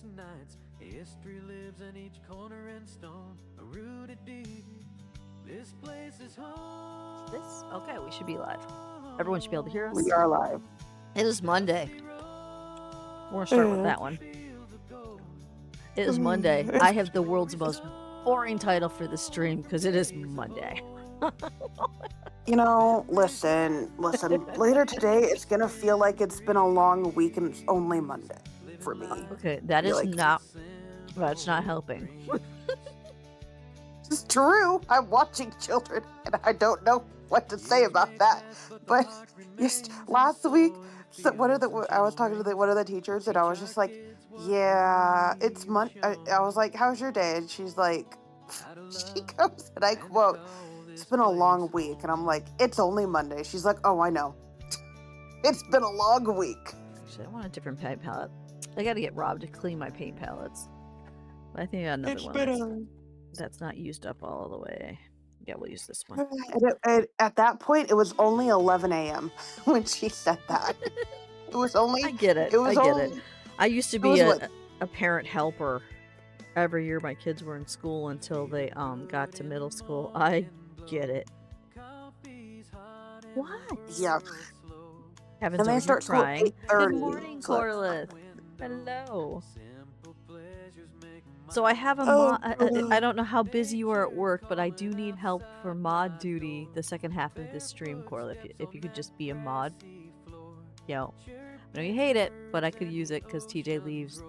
This? Okay, we should be live. Everyone should be able to hear us. We are live. It is Monday. We're gonna start with that one. It is Monday. I have the world's most boring title for the stream because it is Monday. You know, listen. Later today, it's gonna feel like it's been a long week and it's only Monday for me. Okay, that is not. That's not helping. It's true. I'm watching children, and I don't know what to say about that. But just last week, I was talking to one of the teachers, and I was just like, "Yeah, it's Monday." I was like, "How's your day?" And she's like, she goes, and I quote, "It's been a long week," and I'm like, "It's only Monday." She's like, "Oh, I know. It's been a long week." Actually, I want a different paint palette. I got to get Rob to clean my paint palettes. But I think I got another one that's not used up all the way. Yeah, we'll use this one. At that point, it was only 11 a.m. when she said that. It was only. I get it. I get it. I used to be a parent helper every year my kids were in school until they got to middle school. I get it. What? Yeah. Kevin's and they start crying. Good morning, Corliss. Hello. So I have a mod. I don't know how busy you are at work, but I do need help for mod duty the second half of this stream, Corliss. If you could just be a mod. Yo. I know you hate it, but I could use it because TJ leaves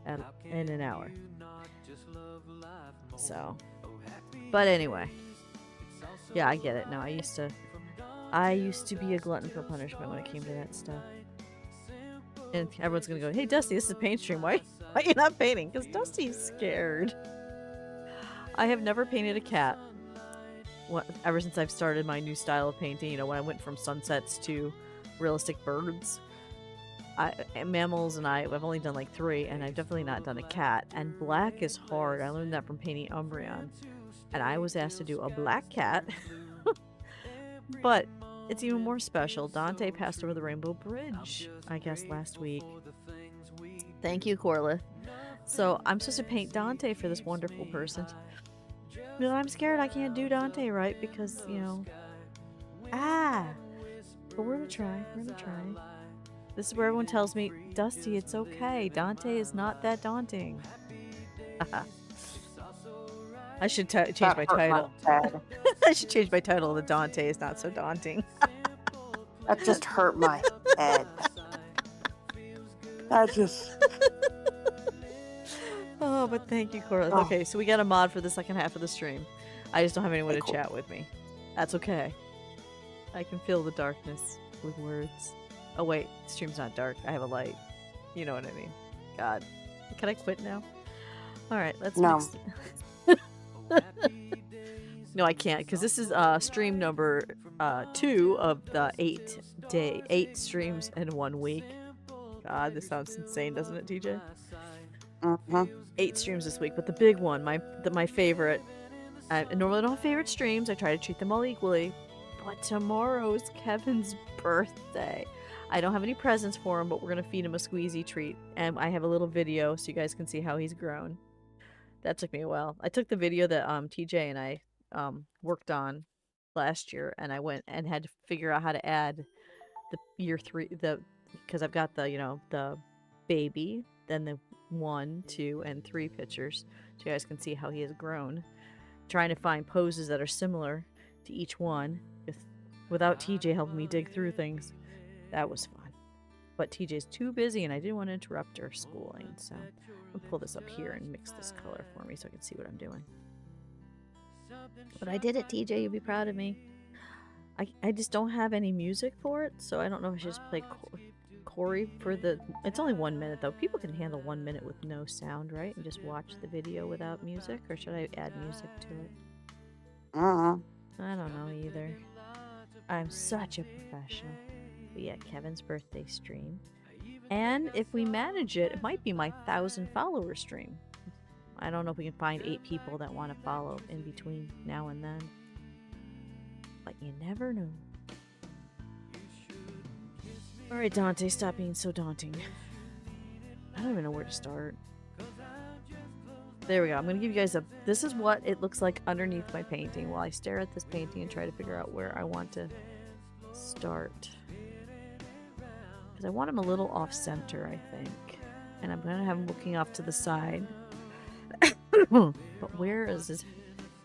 in an hour. So. But anyway. Yeah, I get it. No, I used to be a glutton for punishment when it came to that stuff. And everyone's gonna go, "Hey Dusty, this is a paint stream. Why are you not painting?" Because Dusty's scared. I have never painted a cat. Ever since I've started my new style of painting, you know, when I went from sunsets to realistic birds, mammals, and I've only done like 3, and I've definitely not done a cat. And black is hard. I learned that from painting Umbreon, and I was asked to do a black cat. But it's even more special. Dante passed over the Rainbow Bridge, I guess, last week. Thank you, Corliss. So I'm supposed to paint Dante for this wonderful person. But I'm scared I can't do Dante right because, you know... But we're gonna try. We're gonna try. This is where everyone tells me, "Dusty, it's okay. Dante is not that daunting." I should change my title. I should change my title to "Dante is not so daunting." That just hurt my head. That just... Oh, but thank you, Cora. Oh. Okay, so we got a mod for the second half of the stream. I just don't have anyone to chat with me. That's okay. I can fill the darkness with words. Oh wait, the stream's not dark. I have a light. You know what I mean. God. Can I quit now? Alright, let's mix it. No, I can't, because this is stream number 2 of the 8 streams in 1 week. God, this sounds insane, doesn't it, TJ? 8 streams this week, but the big one, my favorite. I normally don't have favorite streams. I try to treat them all equally. But tomorrow's Kevin's birthday. I don't have any presents for him, but we're going to feed him a squeezy treat. And I have a little video so you guys can see how he's grown. That took me a while. I took the video that TJ and I worked on last year, and I went and had to figure out how to add the year 3, because I've got the, you know, the baby, then the 1, 2, and 3 pictures, so you guys can see how he has grown. Trying to find poses that are similar to each one, without TJ helping me dig through things. That was fun. But TJ's too busy, and I didn't want to interrupt her schooling, so I'll pull this up here and mix this color for me so I can see what I'm doing. But I did it, TJ. You'll be proud of me. I just don't have any music for it, so I don't know if I should just play Corey for the... It's only 1 minute, though. People can handle 1 minute with no sound, right? And just watch the video without music? Or should I add music to it? I don't know either. I'm such a professional. But yeah, Kevin's birthday stream. And if we manage it, it might be my 1,000 follower stream. I don't know if we can find 8 people that want to follow in between now and then. But you never know. Alright, Dante, stop being so daunting. I don't even know where to start. There we go. I'm going to give you guys a... This is what it looks like underneath my painting while I stare at this painting and try to figure out where I want to start. Because I want him a little off-center, I think. And I'm going to have him looking off to the side. But where is his...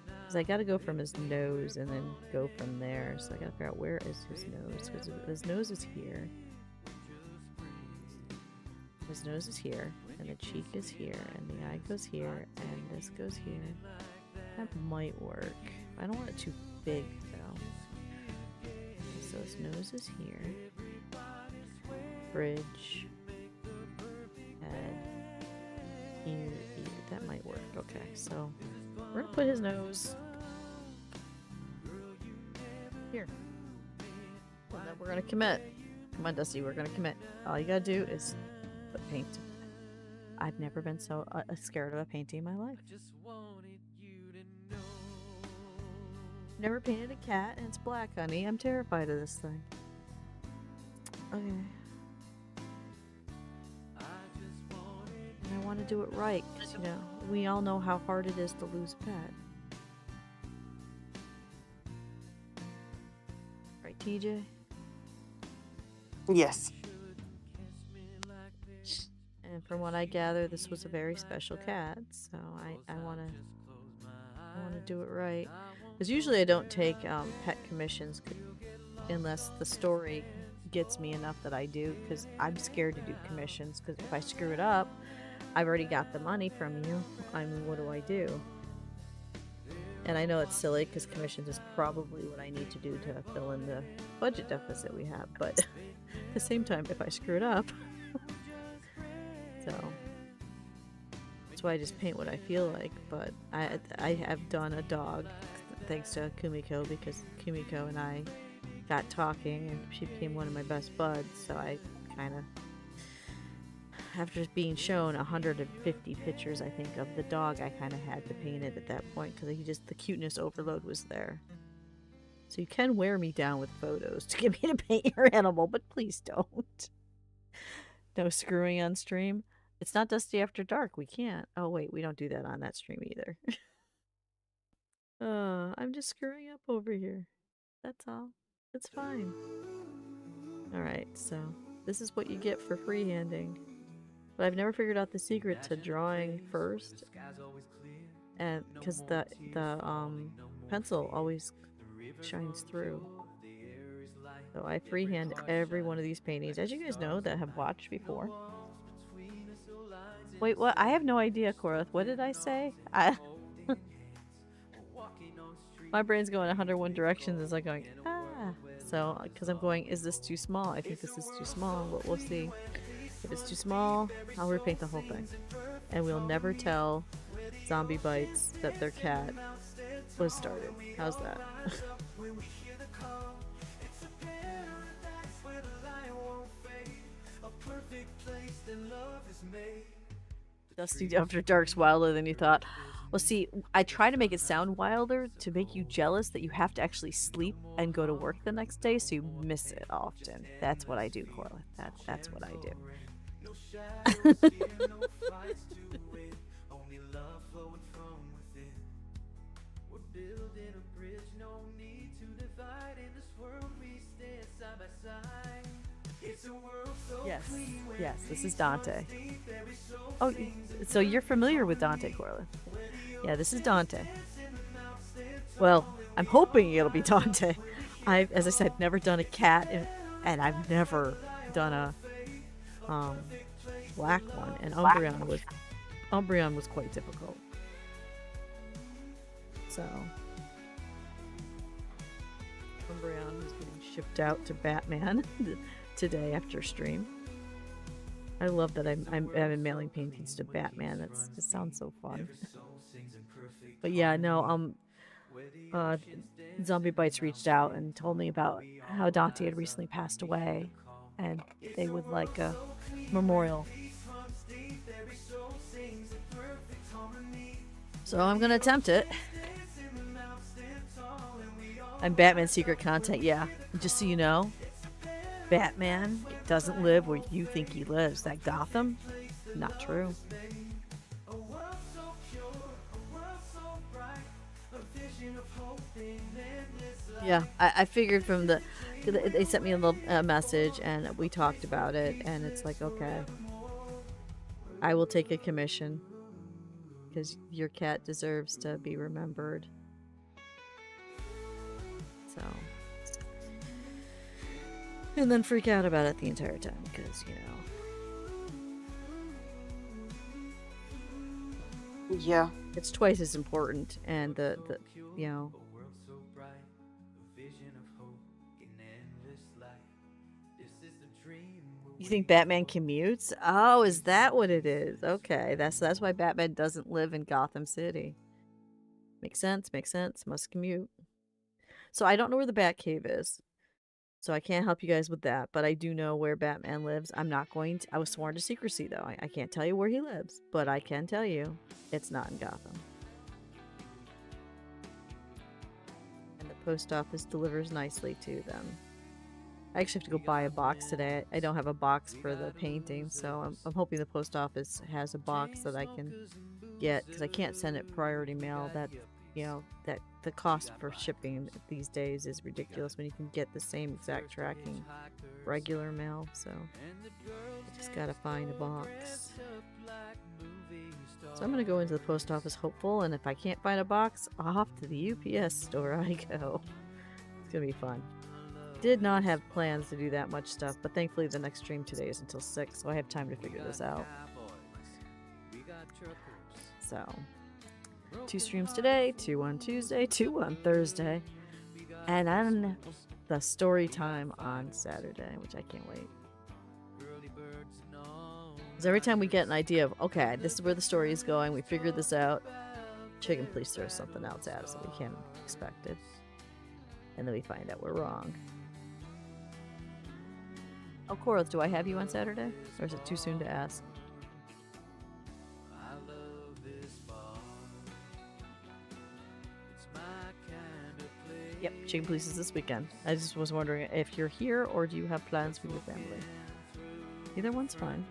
Because I got to go from his nose and then go from there. So I got to figure out where is his nose. Because his nose is here. His nose is here, and the cheek is here, and the eye goes here, and this goes here. That might work. I don't want it too big, though. So his nose is here. Bridge. Head. Ear. That might work. Okay, so we're gonna put his nose here. And then we're gonna commit. Come on, Dusty, we're gonna commit. All you gotta do is paint. I've never been so scared of a painting in my life. Never painted a cat, and it's black, honey. I'm terrified of this thing. Okay. And I want to do it right, because, you know, we all know how hard it is to lose a pet. Right, TJ? Yes. And from what I gather, this was a very special cat, so I want to do it right. Because usually I don't take pet commissions unless the story gets me enough that I do, because I'm scared to do commissions, because if I screw it up, I've already got the money from you. I mean, what do I do? And I know it's silly, because commissions is probably what I need to do to fill in the budget deficit we have, but at the same time, if I screw it up... So that's why I just paint what I feel like. But I have done a dog thanks to Kumiko, because Kumiko and I got talking and she became one of my best buds. So I kind of, after being shown 150 pictures, I think, of the dog, I kind of had to paint it at that point, because the cuteness overload was there. So you can wear me down with photos to get me to paint your animal, but please don't. No screwing on stream. It's not Dusty After Dark. We can't. Oh, wait. We don't do that on that stream either. I'm just screwing up over here. That's all. It's fine. Alright, so this is what you get for freehanding. But I've never figured out the secret to drawing first. And because the pencil always shines through. So I freehand every one of these paintings, as you guys know that have watched before. Wait, what? I have no idea, Korath. What did I say? My brain's going 101 directions. It's like going, ah. So, because I'm going, is this too small? I think this is too small, but we'll see. If it's too small, I'll repaint the whole thing. And we'll never tell Zombie Bites that their cat was started. How's that? Dusty After Dark's wilder than you thought. Well, see, I try to make it sound wilder to make you jealous that you have to actually sleep and go to work the next day, so you miss it often. That's what I do, Corla. That's what I do. Yes, this is Dante. Oh, so you're familiar with Dante, Corlin? Yeah, this is Dante. Well, I'm hoping it'll be Dante. I've, as I said, never done a cat, and I've never done a black one. And Umbreon was quite difficult. So Umbreon is getting shipped out to Batman today after stream. I love that I'm mailing paintings to Batman. It sounds so fun. But yeah, no, Zombie Bites reached out and told me about how Dante had recently passed away, and they would like a memorial. So I'm gonna attempt it. I'm Batman secret content, yeah. Just so you know, Batman doesn't live where you think he lives. That Gotham? Not true. Yeah, I figured from the, 'cause they sent me a little message and we talked about it, and it's like, okay, I will take a commission because your cat deserves to be remembered. So, and then freak out about it the entire time because, Yeah. it's twice as important, and the you know, you think Batman commutes? Oh, is that what it is? Okay, that's why Batman doesn't live in Gotham City. Makes sense, makes sense. Must commute. So I don't know where the Batcave is. So I can't help you guys with that, but I do know where Batman lives. I'm not going to, I was sworn to secrecy though. I can't tell you where he lives, but I can tell you it's not in Gotham. And the post office delivers nicely to them. I actually have to go buy a box today. I don't have a box for the painting, so I'm hoping the post office has a box that I can get, because I can't send it priority mail. That that the cost for shipping these days is ridiculous when you can get the same exact tracking regular mail. So I just gotta find a box. So I'm gonna go into the post office hopeful, and if I can't find a box, off to the UPS store I go. It's gonna be fun. Did not have plans to do that much stuff, but thankfully the next stream today is until 6, so I have time to figure this out. So 2 streams today, 2 on Tuesday, 2 on Thursday, and then the story time on Saturday, which I can't wait. Because every time we get an idea of, okay, this is where the story is going, we figured this out, Chicken please throw something else at us that we can't expect it. And then we find out we're wrong. Oh, Korath, do I have you on Saturday? Or is it too soon to ask? Yep, Chicken Police is this weekend. I just was wondering if you're here or do you have plans with your family? Either one's fine.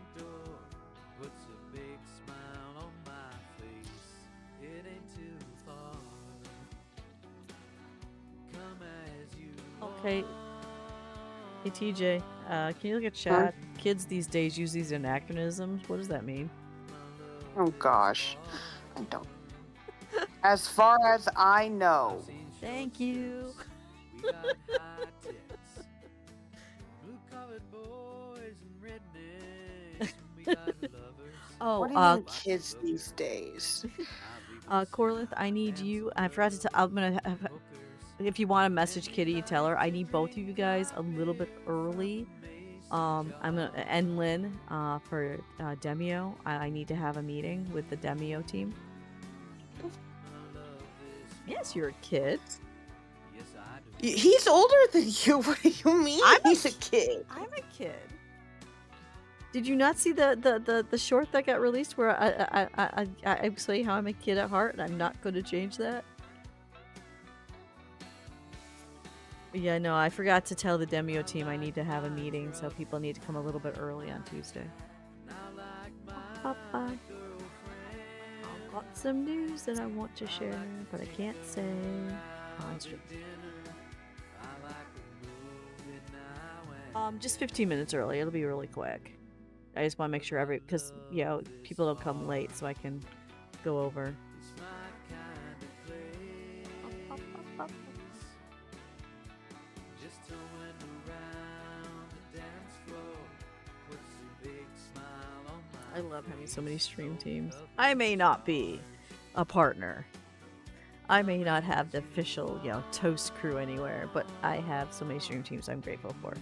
Okay. Hey TJ, can you look at chat? Huh? Kids these days use these anachronisms. What does that mean? Oh gosh, I don't. As far as I know. Thank you. Oh, what do you mean kids these days? Corlith, I need you. I forgot to tell. I'm gonna have. If you want to message Kitty, tell her I need both of you guys a little bit early. I'm gonna and Lynn for Demio. I need to have a meeting with the Demio team. Yes, you're a kid. He's older than you. What do you mean? He's a kid. I'm a kid. Did you not see the short that got released where I say how I'm a kid at heart and I'm not going to change that? Yeah, no, I forgot to tell the Demio team I need to have a meeting, so people need to come a little bit early on Tuesday. Bye-bye. I've got some news that I want to share, but I can't say on stream. Just 15 minutes early. It'll be really quick. I just want to make sure because, people don't come late, so I can go over. I love having so many stream teams. I may not be a partner. I may not have the official, toast crew anywhere, but I have so many stream teams I'm grateful for.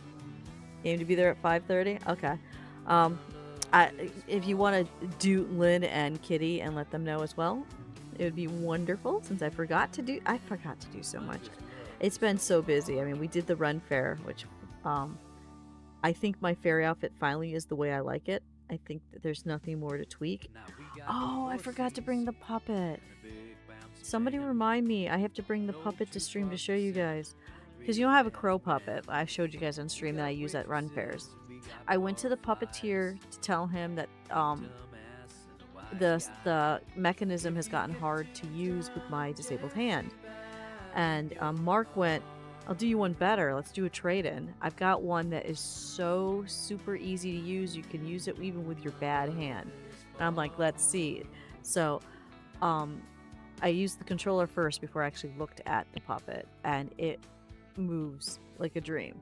Aim to be there at 5:30? Okay. If you want to do Lynn and Kitty and let them know as well, it would be wonderful, since I forgot to do so much. It's been so busy. I mean, we did the run fair, which I think my fairy outfit finally is the way I like it. I think that there's nothing more to tweak. Oh, I forgot to bring the puppet. Somebody remind me. I have to bring the puppet to stream to show you guys. Because I have a crow puppet I showed you guys on stream that I use at run fairs. I went to the puppeteer to tell him that the mechanism has gotten hard to use with my disabled hand. And Mark went, I'll do you one better. Let's do a trade-in. I've got one that is so super easy to use. You can use it even with your bad hand. And I'm like, let's see. So I used the controller first before I actually looked at the puppet, and it moves like a dream.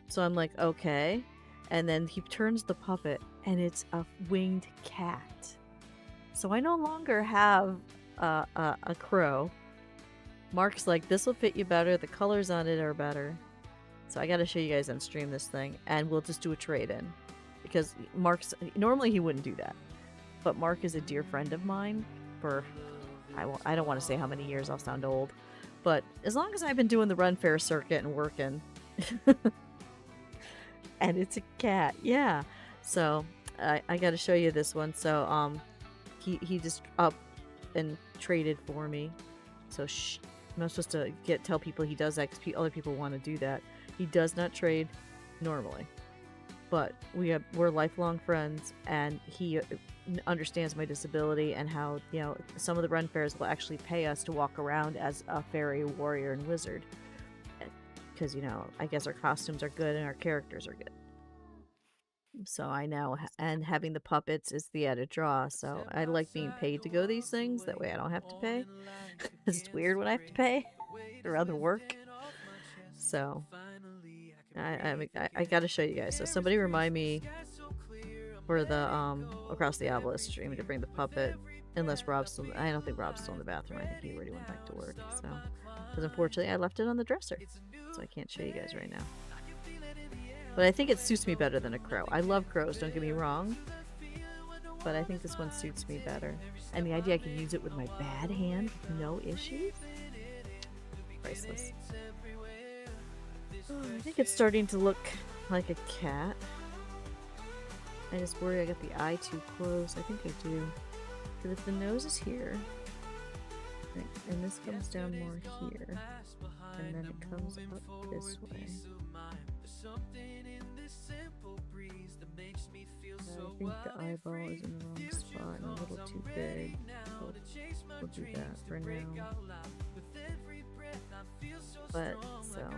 So I'm like, okay. And then he turns the puppet, and it's a winged cat. So I no longer have a crow. Mark's like, this will fit you better. The colors on it are better. So I got to show you guys on stream this thing, and we'll just do a trade-in. Because normally he wouldn't do that. But Mark is a dear friend of mine for, I don't want to say how many years, I'll sound old. But as long as I've been doing the Run Fair circuit and working. And it's a cat, yeah. So I got to show you this one. So he just up and traded for me. So I'm not supposed to tell people he does that because other people want to do that. He does not trade normally, but we're lifelong friends, and he understands my disability and how, you know, some of the run fairs will actually pay us to walk around as a fairy, warrior, and wizard. Because, you know, I guess our costumes are good and our characters are good. So I now, and having the puppets is the added draw. So I like being paid to go these things. That way I don't have to pay. Because it's weird when I have to pay for other work. So I got to show you guys. So somebody remind me for the Across the Obelisk stream to bring the puppet. Unless Rob's still, I don't think Rob's still in the bathroom. I think he already went back to work. So, because unfortunately I left it on the dresser. So I can't show you guys right now. But I think it suits me better than a crow. I love crows, don't get me wrong. But I think this one suits me better. And the idea I can use it with my bad hand, no issues. Priceless. Oh, I think it's starting to look like a cat. I just worry I got the eye too close. I think I do. Because if the nose is here, and this comes down more here, and then it comes up this way. I think the eyeball is in the wrong spot and a little too big. We'll do that for now. But, so.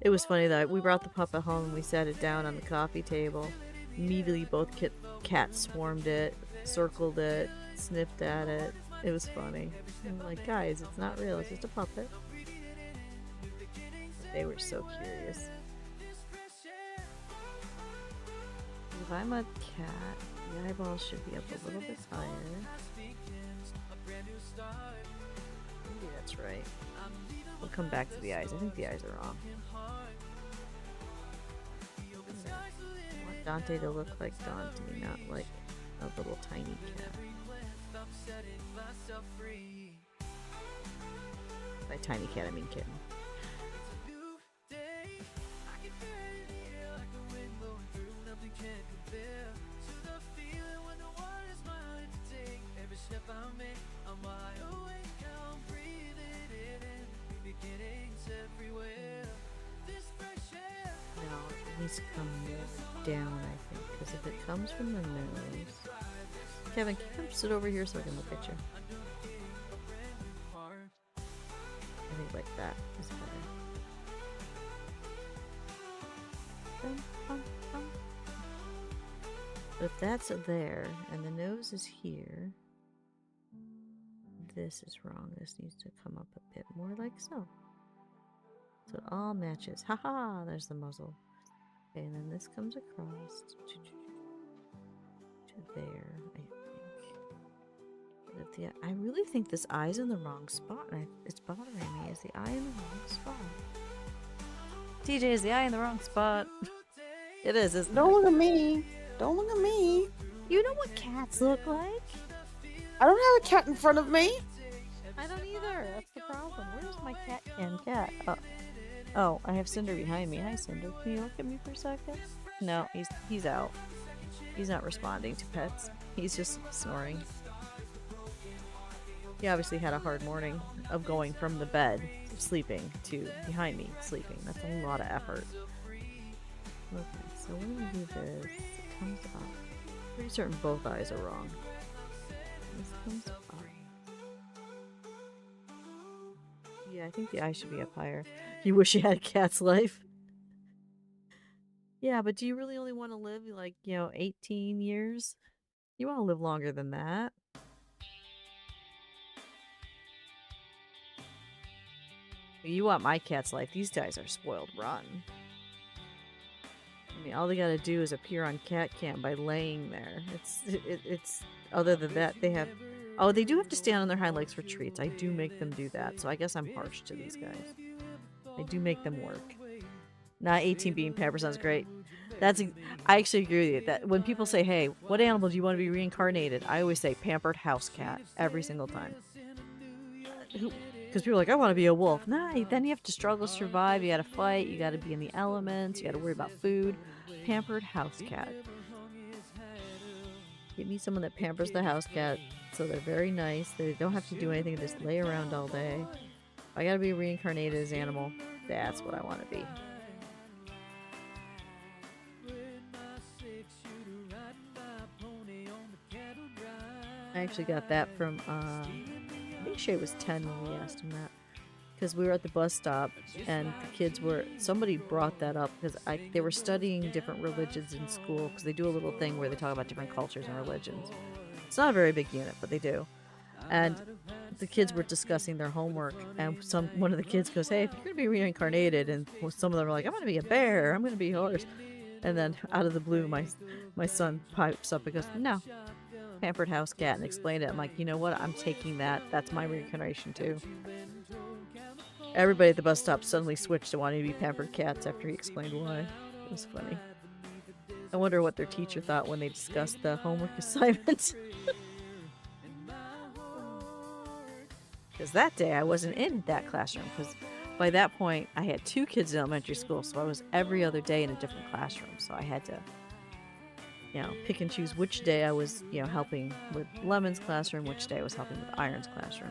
It was funny that we brought the puppet home and we sat it down on the coffee table. Immediately both cats swarmed it, circled it, sniffed at it. It was funny. I'm like, guys, it's not real, it's just a puppet. They were so curious. If I'm a cat, the eyeballs should be up a little bit higher. Maybe that's right. We'll come back to the eyes. I think the eyes are wrong. I want Dante to look like Dante, not like a little tiny cat. By tiny cat, I mean kitten. Now, it needs to come more down, I think, because if it comes from the nose... Kevin, can you come sit over here so I can look at you? I think like that is better. But if that's there, and the nose is here, this is wrong. This needs to come up a bit more like so. So it all matches. Haha, there's the muzzle. Okay, and then this comes across to there, I think. But I really think this eye's in the wrong spot. It's bothering me. Is the eye in the wrong spot? TJ, is the eye in the wrong spot? It is, isn't it? Don't look at me. Don't look at me. You know what cats look like? I don't have a cat in front of me. I don't either. That's the problem. Where's my cat? Oh, I have Cinder behind me. Hi, Cinder. Can you look at me for a second? No, he's out. He's not responding to pets. He's just snoring. He obviously had a hard morning of going from the bed, sleeping, to behind me, sleeping. That's a lot of effort. Okay, so when we do this, it comes up. Pretty certain both eyes are wrong. This comes up. Yeah, I think the eye should be up higher. You wish you had a cat's life. Yeah, but do you really only want to live like, 18 years? You want to live longer than that. You want my cat's life. These guys are spoiled rotten. I mean, all they gotta do is appear on cat cam by laying there. It's other than that, they have... Oh, they do have to stand on their hind legs for treats. I do make them do that, so I guess I'm harsh to these guys. I do make them work. Not 18 being pampered sounds great. I actually agree with you. That when people say, hey, what animal do you want to be reincarnated? I always say pampered house cat every single time. Because people are like, I want to be a wolf. Nah, then you have to struggle, survive. You got to fight. You got to be in the elements. You got to worry about food. Pampered house cat. Give me someone that pampers the house cat, so they're very nice. They don't have to do anything. Just lay around all day. I got to be reincarnated as an animal. That's what I want to be. I actually got that from, I think Shay was 10 when we asked him that. Because we were at the bus stop, and the kids were, somebody brought that up, because they were studying different religions in school, because they do a little thing where they talk about different cultures and religions. It's not a very big unit, but they do. And the kids were discussing their homework, and one of the kids goes, hey, if you're going to be reincarnated, and some of them are like, I'm going to be a bear, I'm going to be a horse. And then, out of the blue, my son pipes up and goes, no. Pampered house cat, and explained it. I'm like, you know what? I'm taking that. That's my reincarnation too. Everybody at the bus stop suddenly switched to wanting to be pampered cats after he explained why. It was funny. I wonder what their teacher thought when they discussed the homework assignment. Because that day I wasn't in that classroom, because by that point I had 2 kids in elementary school, so I was every other day in a different classroom, so I had to pick and choose which day I was, helping with Lemon's classroom, which day I was helping with Iron's classroom.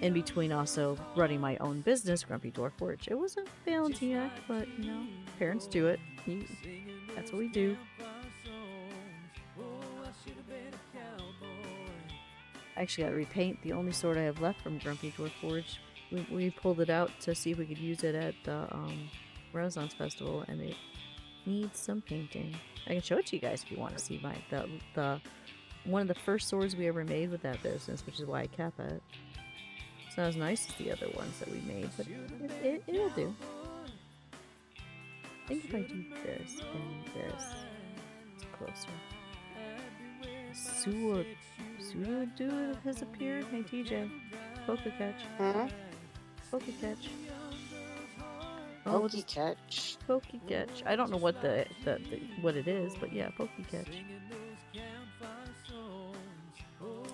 In between also running my own business, Grumpy Dwarf Forge. It wasn't a balancing act, but, parents do it. That's what we do. I actually got to repaint the only sword I have left from Grumpy Dwarf Forge. We pulled it out to see if we could use it at the Renaissance Festival, and it needs some painting. I can show it to you guys if you want to see the one of the first swords we ever made with that business, which is why I kept it. It's not as nice as the other ones that we made, but it'll do. I think if I do this and this, it's closer. Sewer dude has appeared. Hey TJ, Poke Catch. Poke Catch. Pokey catch. Pokey catch. I don't know what what it is, but yeah, pokey catch.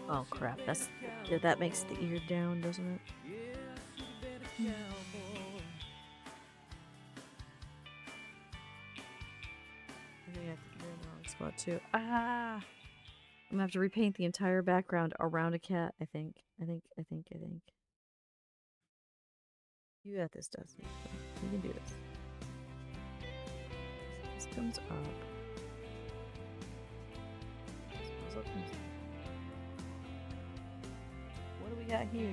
Oh crap! That makes the ear down, doesn't it? I think I have to get in the wrong spot too. Ah! I'm gonna have to repaint the entire background around a cat. I think. You got this, Dusty. You can do this. This comes up. What do we got here?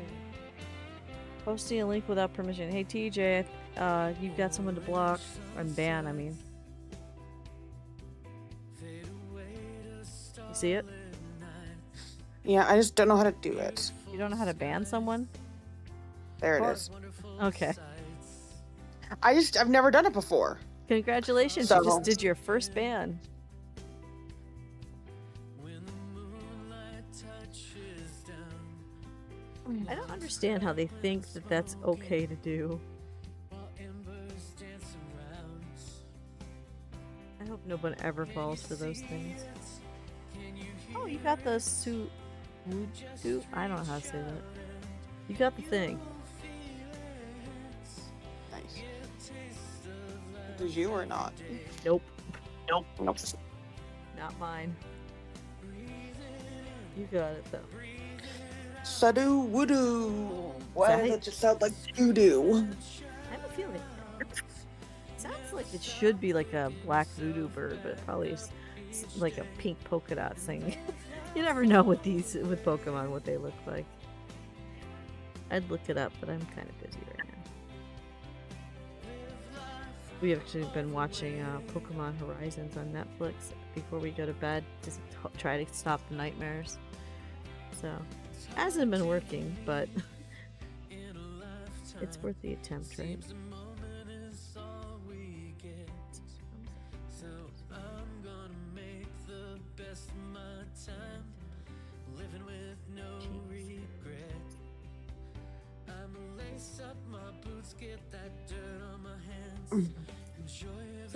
Posting a link without permission. Hey TJ, you've got someone to block and ban. I mean, you see it? Yeah, I just don't know how to do it. You don't know how to ban someone? There it is. Okay. I've never done it before. Congratulations, you just did your first ban. I don't understand how they think that that's okay to do. I hope no one ever falls for those things. Oh, you got the suit. I don't know how to say that. You got the thing. Nice. Did you or not? Nope. Nope. Not mine. You got it though. Sadu woodoo. Why does it just sound like doo-doo? I have a feeling. It sounds like it should be like a black voodoo bird, but it probably is like a pink polka dot thing. You never know with Pokemon what they look like. I'd look it up, but I'm kind of busy right now. We've actually been watching Pokemon Horizons on Netflix before we go to bed to try to stop the nightmares. So, hasn't been working, but it's worth the attempt, right?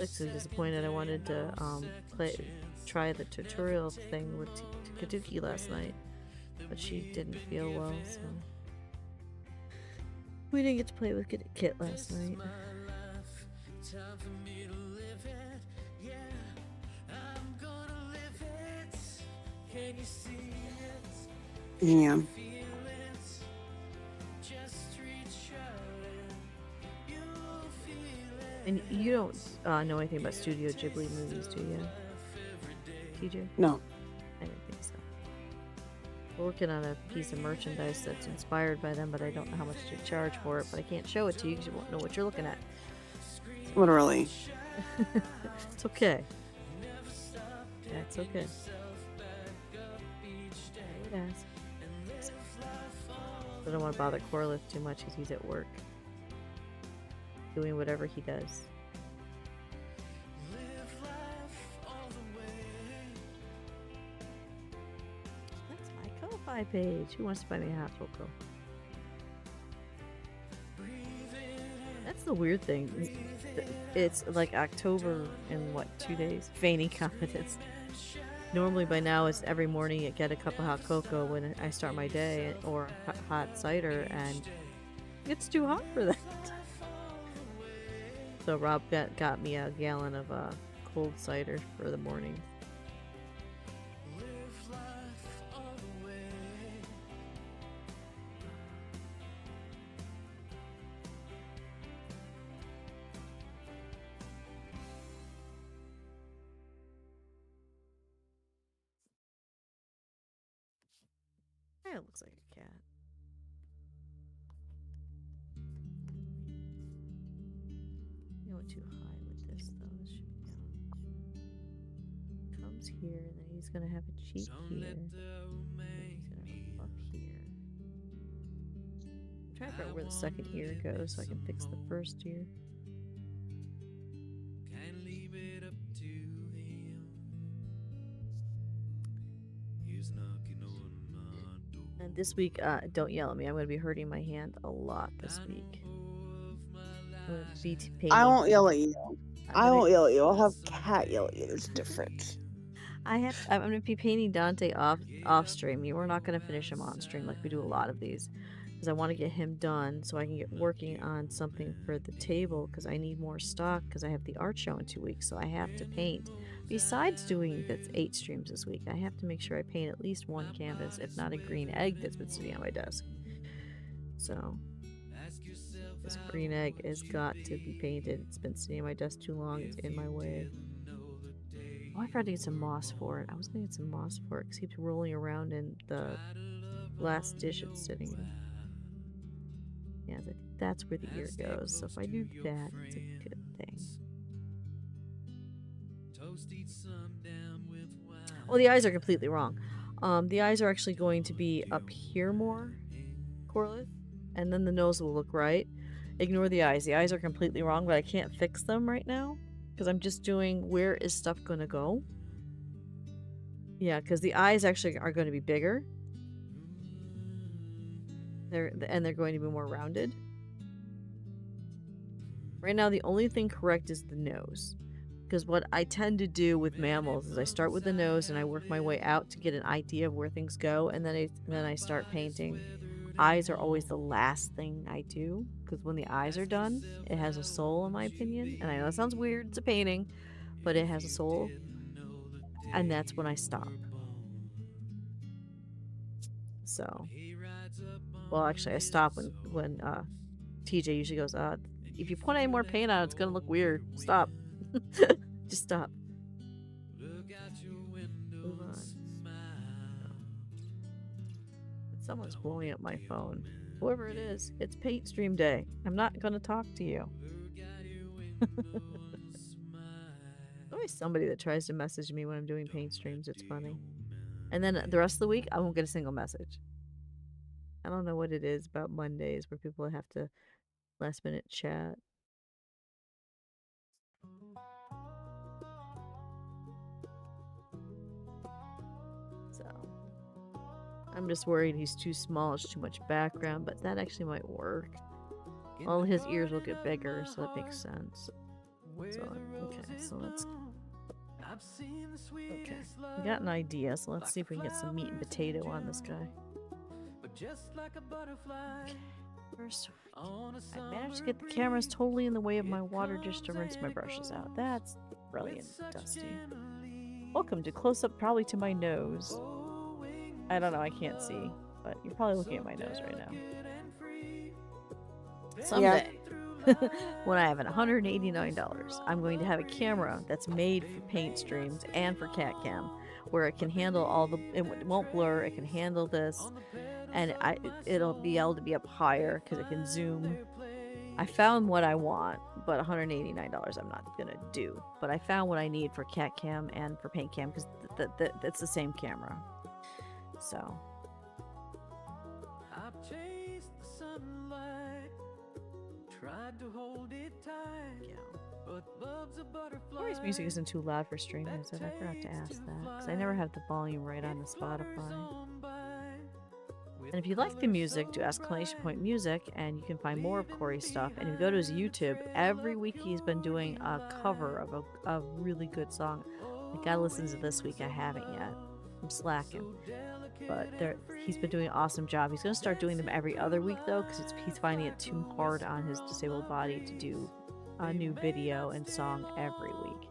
So disappointed. I wanted to try the tutorial thing with Kaduki last night, but she didn't feel well, so we didn't get to play with Kit last night. Yeah. And you don't know anything about Studio Ghibli movies, do you, TJ? No. I didn't think so. We're working on a piece of merchandise that's inspired by them, but I don't know how much to charge for it. But I can't show it to you because you won't know what you're looking at. Literally. It's okay. That's okay. I don't want to bother Corliss too much because he's at work doing whatever he does. That's my Ko-Fi page. Who wants to buy me a hot cocoa? That's the weird thing. It's like October in what, 2 days? Feigning confidence. Normally by now it's every morning I get a cup of hot cocoa when I start my day, or hot cider, and it's too hot for that. So Rob got me a gallon of cold cider for the morning. Yeah, it looks like a cat. I went too high with this though. This should be down. Comes here, and then he's gonna have a cheek here. And then he's gonna have a puff here. I'm trying to figure out where the second ear goes so I can fix the first ear. And this week, don't yell at me. I'm going to be hurting my hand a lot this week. I'm going to be painting. I won't yell at you. I won't yell at you. I'll have Cat yell at you. There's a difference. I'm going to be painting Dante off stream. We're not going to finish him on stream like we do a lot of these, because I want to get him done so I can get working on something for the table, because I need more stock because I have the art show in 2 weeks, so I have to paint. Besides doing the 8 streams this week, I have to make sure I paint at least one canvas, if not a green egg that's been sitting on my desk. So this green egg has got to be painted. It's been sitting on my desk too long. It's in my way. Oh, I forgot to get some moss for it. I was going to get some moss for it because it keeps rolling around in the last dish it's sitting in. Yeah, I think that's where the ear goes. So if I do that, it's a good thing. Well, the eyes are completely wrong. The eyes are actually going to be up here more, Corliss, and then the nose will look right. Ignore the eyes. The eyes are completely wrong, but I can't fix them right now because I'm just doing where is stuff going to go. Yeah, because the eyes actually are going to be bigger. They're going to be more rounded. Right now, the only thing correct is the nose. Because what I tend to do with mammals is I start with the nose and I work my way out to get an idea of where things go, and then I start painting. Eyes are always the last thing I do, because when the eyes are done, it has a soul, in my opinion. And I know that sounds weird, it's a painting, but it has a soul. And that's when I stop. So, well, actually, I stop when TJ usually goes, if you put any more paint on, it's gonna look weird. Stop. Just stop. Move on. Someone's blowing up my phone. Whoever it is, it's paint stream day. I'm not going to talk to you. Always somebody that tries to message me when I'm doing paint streams. It's funny. And then the rest of the week, I won't get a single message. I don't know what it is about Mondays where people have to last minute chat. So I'm just worried he's too small. It's too much background, but that actually might work. All his ears will get bigger, so that makes sense. So, okay, so let's... Okay, we got an idea, so let's see if we can get some meat and potato on this guy. Okay, first, I managed to get the cameras totally in the way of my water just to rinse my brushes out. That's brilliant, Dusty. Welcome to close-up probably to my nose. I don't know, I can't see, but you're probably looking at my nose right now. Someday, when I have $189, I'm going to have a camera that's made for paint streams and for cat cam, where it can handle all the, it won't blur, it can handle this, and it'll be able to be up higher because it can zoom. I found what I want, but $189 I'm not gonna do. But I found what I need for cat cam and for paint cam because it's the same camera. So. Corey's music isn't too loud for streamers. I forgot to ask that because I never have the volume right on the Spotify. And if you like the music, do exclamation point music, and you can find more of Corey's stuff. And if you go to his YouTube, every week he's been doing a cover of a really good song. I gotta listen to this week. I haven't yet. I'm slacking. But he's been doing an awesome job. He's gonna start doing them every other week though, because he's finding it too hard on his disabled body to do a new video and song every week.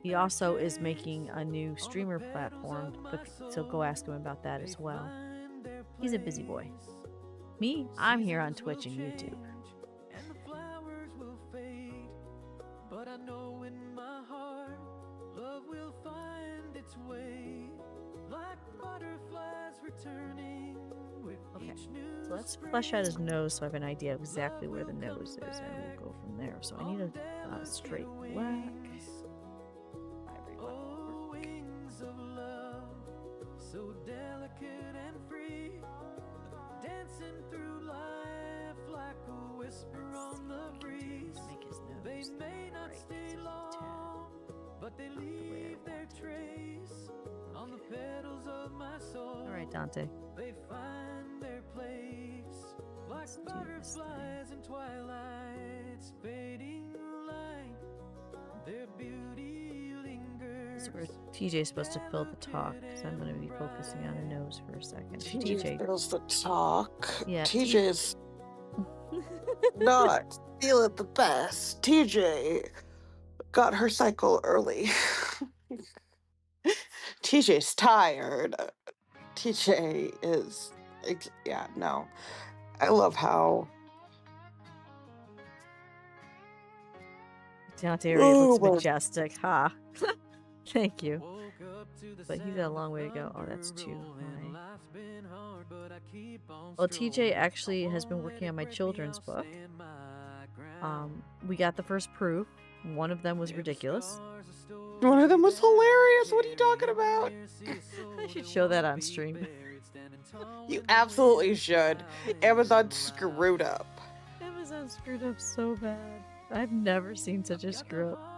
He also is making a new streamer platform, so go ask him about that as well. He's a busy boy. Me, I'm here on Twitch and YouTube. Okay, so let's flesh out his nose so I have an idea of exactly where the nose is, and we'll go from there. So I need a straight black. Alright, Dante. Let's do this This is where TJ is supposed to fill the talk, because I'm going to be focusing on the nose for a second. TJ fills the talk. Yeah, TJ's not feeling the best. TJ got her cycle early. TJ's tired. TJ is, yeah, no. I love how Dante already looks majestic, huh? Thank you. But he's got a long way to go. Oh, that's too high. Well, TJ actually has been working on my children's book. We got the first proof. One of them was ridiculous. One of them was hilarious. What are you talking about? I should show that on stream. You absolutely should. Amazon screwed up. Amazon screwed up so bad. I've never seen such a screw up.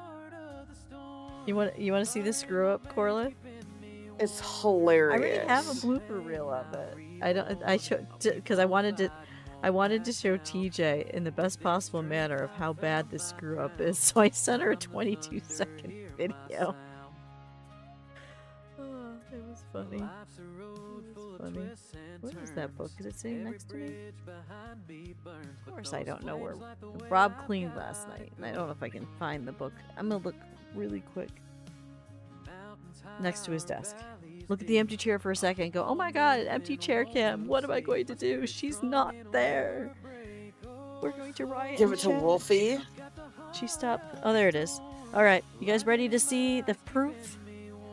You want to see the screw up, Corla? It's hilarious. I already have a blooper reel of it. I showed because I wanted to show TJ in the best possible manner of how bad this screw up is. So I sent her a 22-second video. Oh, it was funny. Funny. What is that book? Is it sitting next to me? Of course I don't know where. Rob cleaned last night, and I don't know if I can find the book. I'm gonna look really quick. Next to his desk. Look at the empty chair for a second and go, oh my god, an empty chair cam. What am I going to do? She's not there. We're going to riot. Give it to Wolfie. She stopped. Oh, there it is. Alright, you guys ready to see the proof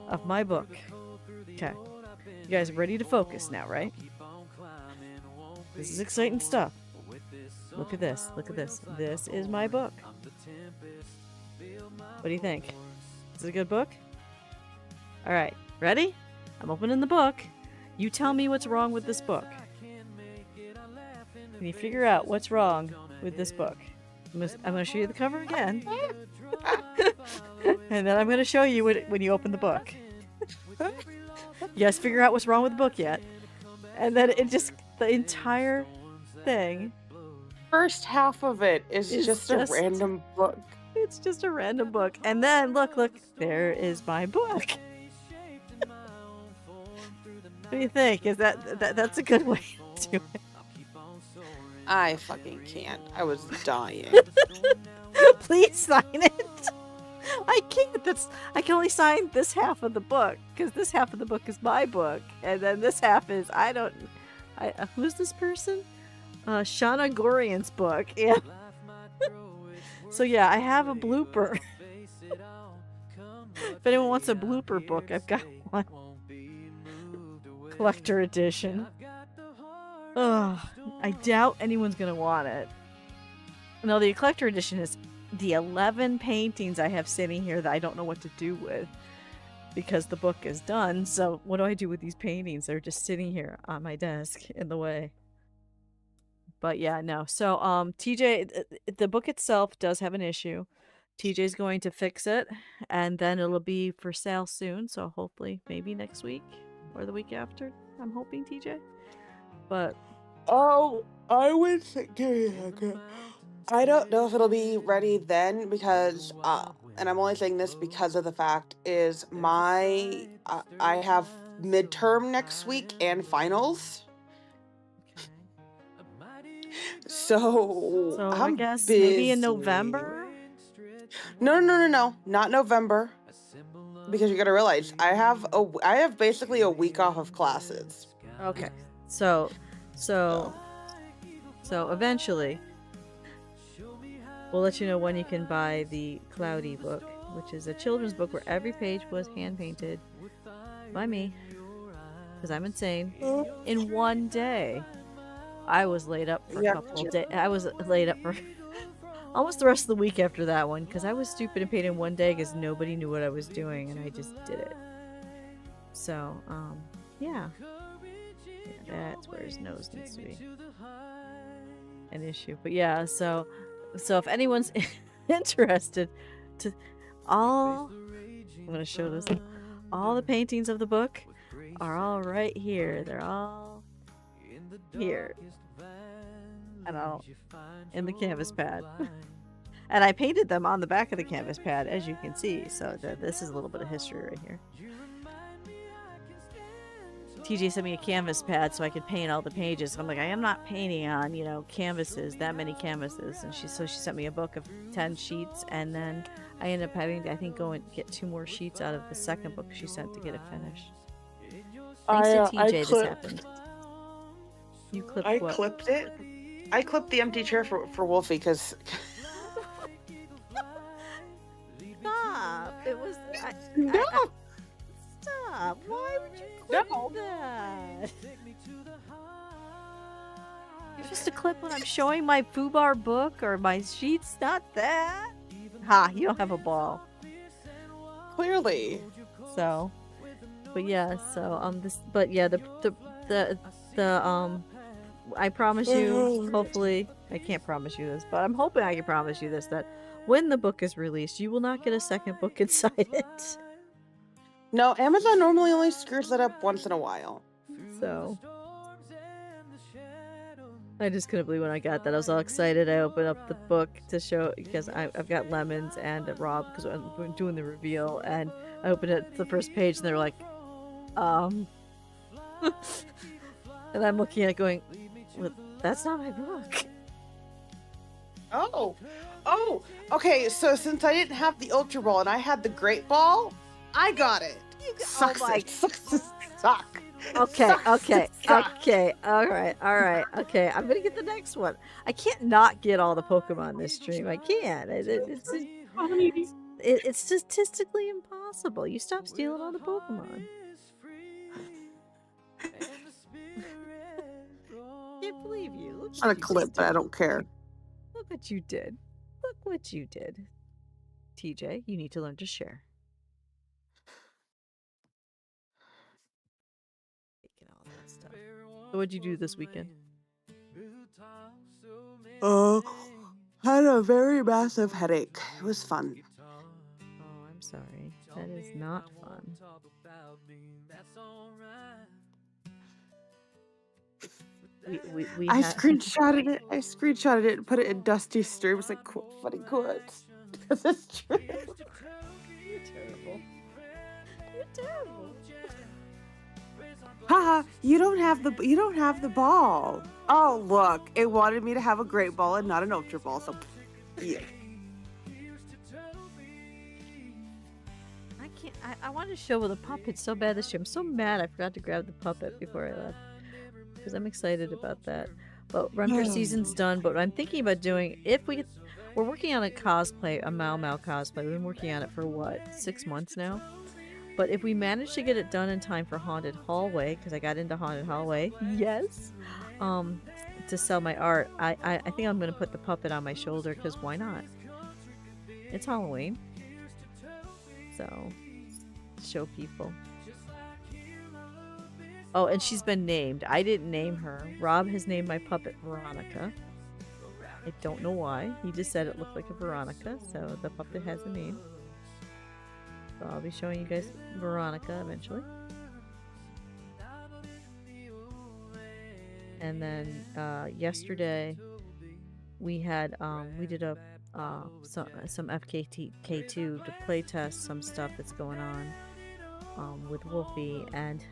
of my book? Okay. You guys ready to focus now, right? This is exciting stuff. Look at this. Look at this. This is my book. What do you think? Is it a good book? All right. Ready? I'm opening the book. You tell me what's wrong with this book. Can you figure out what's wrong with this book? I'm going to show you the cover again. And then I'm going to show you when you open the book. You guys figure out what's wrong with the book yet? And then the entire thing. First half of it is just a random book. It's just a random book. And then, look, there is my book. What do you think? Is that's a good way to do it? I fucking can't. I was dying. Please sign it. I can't. I can only sign this half of the book because this half of the book is my book, and then this half is who's this person? Shauna Gorian's book. Yeah. So yeah, I have a blooper. If anyone wants a blooper book, I've got one. Collector edition. Ugh, I doubt anyone's gonna want it. No, the collector edition is the 11 paintings I have sitting here that I don't know what to do with because the book is done. So what do I do with these paintings? They're just sitting here on my desk in the way. But yeah, no. So TJ, the book itself does have an issue. TJ's going to fix it, and then it'll be for sale soon. So hopefully, maybe next week or the week after. I'm hoping, TJ. But I would think. I don't know if it'll be ready then because, and I'm only saying this because of the fact is I have midterm next week and finals. So I guess maybe in November? No, not November. Because you gotta realize I have basically a week off of classes. Okay. So eventually we'll let you know when you can buy the Cloudy book, which is a children's book where every page was hand painted by me because I'm insane in one day. I was laid up for a couple of days. I was laid up for almost the rest of the week after that one because I was stupid and painted in one day because nobody knew what I was doing and I just did it. So, yeah. That's where his nose needs to be an issue. But yeah, so if anyone's interested, I'm gonna show this. All the paintings of the book are all right here. They're all here. And in the canvas pad. And I painted them on the back of the canvas pad, as you can see. So this is a little bit of history right here. TJ sent me a canvas pad so I could paint all the pages. So I'm like, I am not painting on, canvases, that many canvases. And she sent me a book of 10 sheets. And then I ended up having to, I think, go and get 2 more sheets out of the second book she sent to get it finished. Thanks to TJ, this happened. You clipped what? Clipped it. I clipped the empty chair for Wolfie because... Stop! It was... No! Stop! Why would you clip that? You're supposed to clip when I'm showing my FUBAR book or my sheets, not that. Ha! You don't have a ball. Clearly. So, but yeah. So but yeah. I promise you. Hopefully, I can't promise you this, but I'm hoping I can promise you this: that when the book is released, you will not get a second book inside it. No, Amazon normally only screws that up once in a while. So I just couldn't believe when I got that. I was all excited. I opened up the book to show because I've got Lemons and Rob because I'm doing the reveal, and I opened it the first page and they're like, and I'm looking at it going, well, that's not my book. Oh, okay. So since I didn't have the Ultra Ball and I had the Great Ball, I got it. Sucks. Suck. Okay, all right. Okay, I'm gonna get the next one. I can't not get all the Pokemon this stream. I can't. It's statistically impossible. You stop stealing all the Pokemon. Can't believe you. Look It's not a what you clip, just but I did. don't care. Look what you did. Look what you did. TJ, you need to learn to share. Taking all that stuff. So what'd you do this weekend? Had a very massive headache. It was fun. Oh, I'm sorry. That is not fun. We I have screenshotted it. I screenshotted it and put it in Dusty Streams like funny quotes. Because it's true. You're terrible. You're terrible. Haha, you don't have the ball. Oh look, it wanted me to have a great ball and not an ultra ball, so yeah. I can't. I wanted to show with the puppet so bad this year. I'm so mad I forgot to grab the puppet before I left because I'm excited about that. But run for season's done. But I'm thinking about doing we're working on a cosplay, a Mau Mau cosplay. We've been working on it for what, 6 months now. But if we manage to get it done in time for Haunted Hallway, because I got into Haunted Hallway, yes, to sell my art, I think I'm going to put the puppet on my shoulder, because why not? It's Halloween. So, show people. Oh, and she's been named. I didn't name her. Rob has named my puppet Veronica. I don't know why. He just said it looked like a Veronica, so the puppet has a name. So I'll be showing you guys Veronica eventually. And then yesterday we had we did a some FKK2 to play test some stuff that's going on with Wolfie, and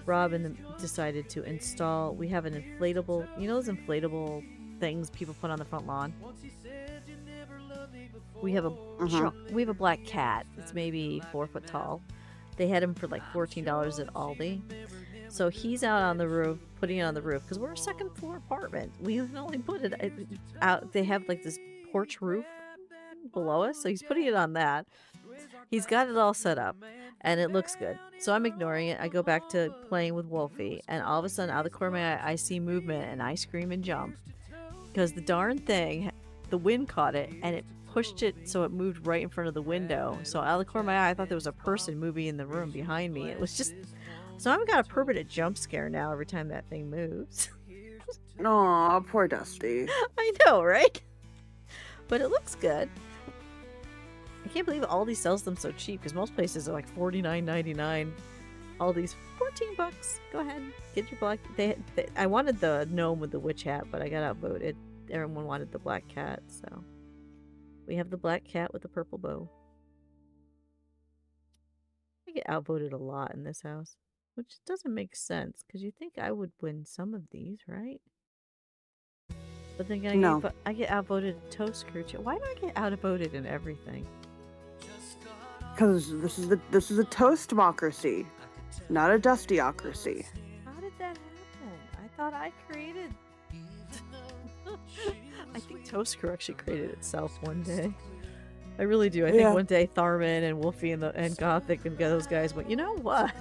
Robin decided to install. We have an inflatable, you know those inflatable things people put on the front lawn. We have a black cat. It's maybe 4 foot tall. They had him for like $14 at Aldi. So he's out on the roof, putting it on the roof because we're a second floor apartment. We can only put it out. They have like this porch roof below us, so he's putting it on that. He's got it all set up, and it looks good. So I'm ignoring it. I go back to playing with Wolfie, and all of a sudden, out of the corner of my eye, I see movement, and I scream and jump because the darn thing, the wind caught it, and it pushed it so it moved right in front of the window. So out of the corner of my eye, I thought there was a person moving in the room behind me. It was just... So I've got a permanent jump scare now every time that thing moves. Aw, poor Dusty. I know, right? But it looks good. I can't believe Aldi sells them so cheap because most places are like $49.99. Aldi's $14. Go ahead, get your black. I wanted the gnome with the witch hat, but I got outvoted. Everyone wanted the black cat, so we have the black cat with the purple bow. I get outvoted a lot in this house, which doesn't make sense because you think I would win some of these, right? But then again, I get outvoted at Toast Crew too. Why do I get outvoted in everything? Because this is a toastmocracy, not a dustyocracy. How did that happen? I thought I created. I think Toast Crew actually created itself one day. I really do. I think one day Tharman and Wolfie and Gothic and those guys went, you know what?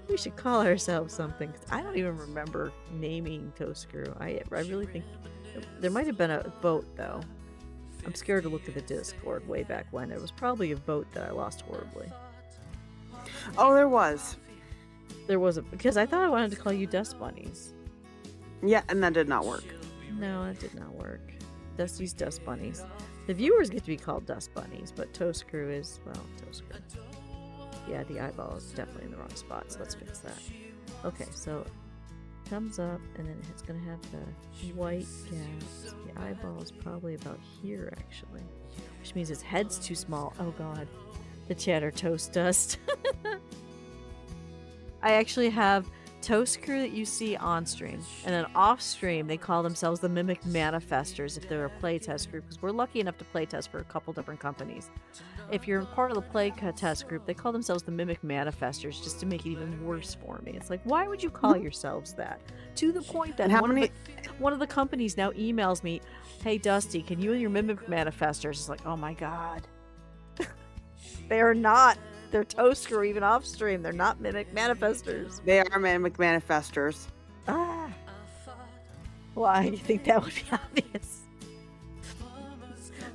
We should call ourselves something. I don't even remember naming Toast Crew. I really think there might have been a vote though. I'm scared to look at the Discord way back when. It was probably a vote that I lost horribly. Oh, there was. Because I thought I wanted to call you Dust Bunnies. Yeah, and that did not work. No, it did not work. Dusty's Dust Bunnies. The viewers get to be called Dust Bunnies, but Toast Crew is, well, Toast Crew. Yeah, the eyeball is definitely in the wrong spot, so let's fix that. Okay, so thumbs up, and then it's going to have the white gaps. The eyeball is probably about here, actually, which means his head's too small. Oh, God. The Chatter Toast Dust. I actually have Toast Crew that you see on stream, and then off stream they call themselves the Mimic Manifestors if they're a playtest group, because we're lucky enough to playtest for a couple different companies. If you're part of the playtest group, they call themselves the Mimic Manifestors just to make it even worse for me. It's like, why would you call yourselves that? To the point that one of the companies now emails me, hey Dusty, can you and your Mimic Manifestors? It's like, oh my God. They are not. They're Toast Crew even off stream. They're not Mimic Manifestors. They are Mimic Manifestors. Ah. Why? You think that would be obvious?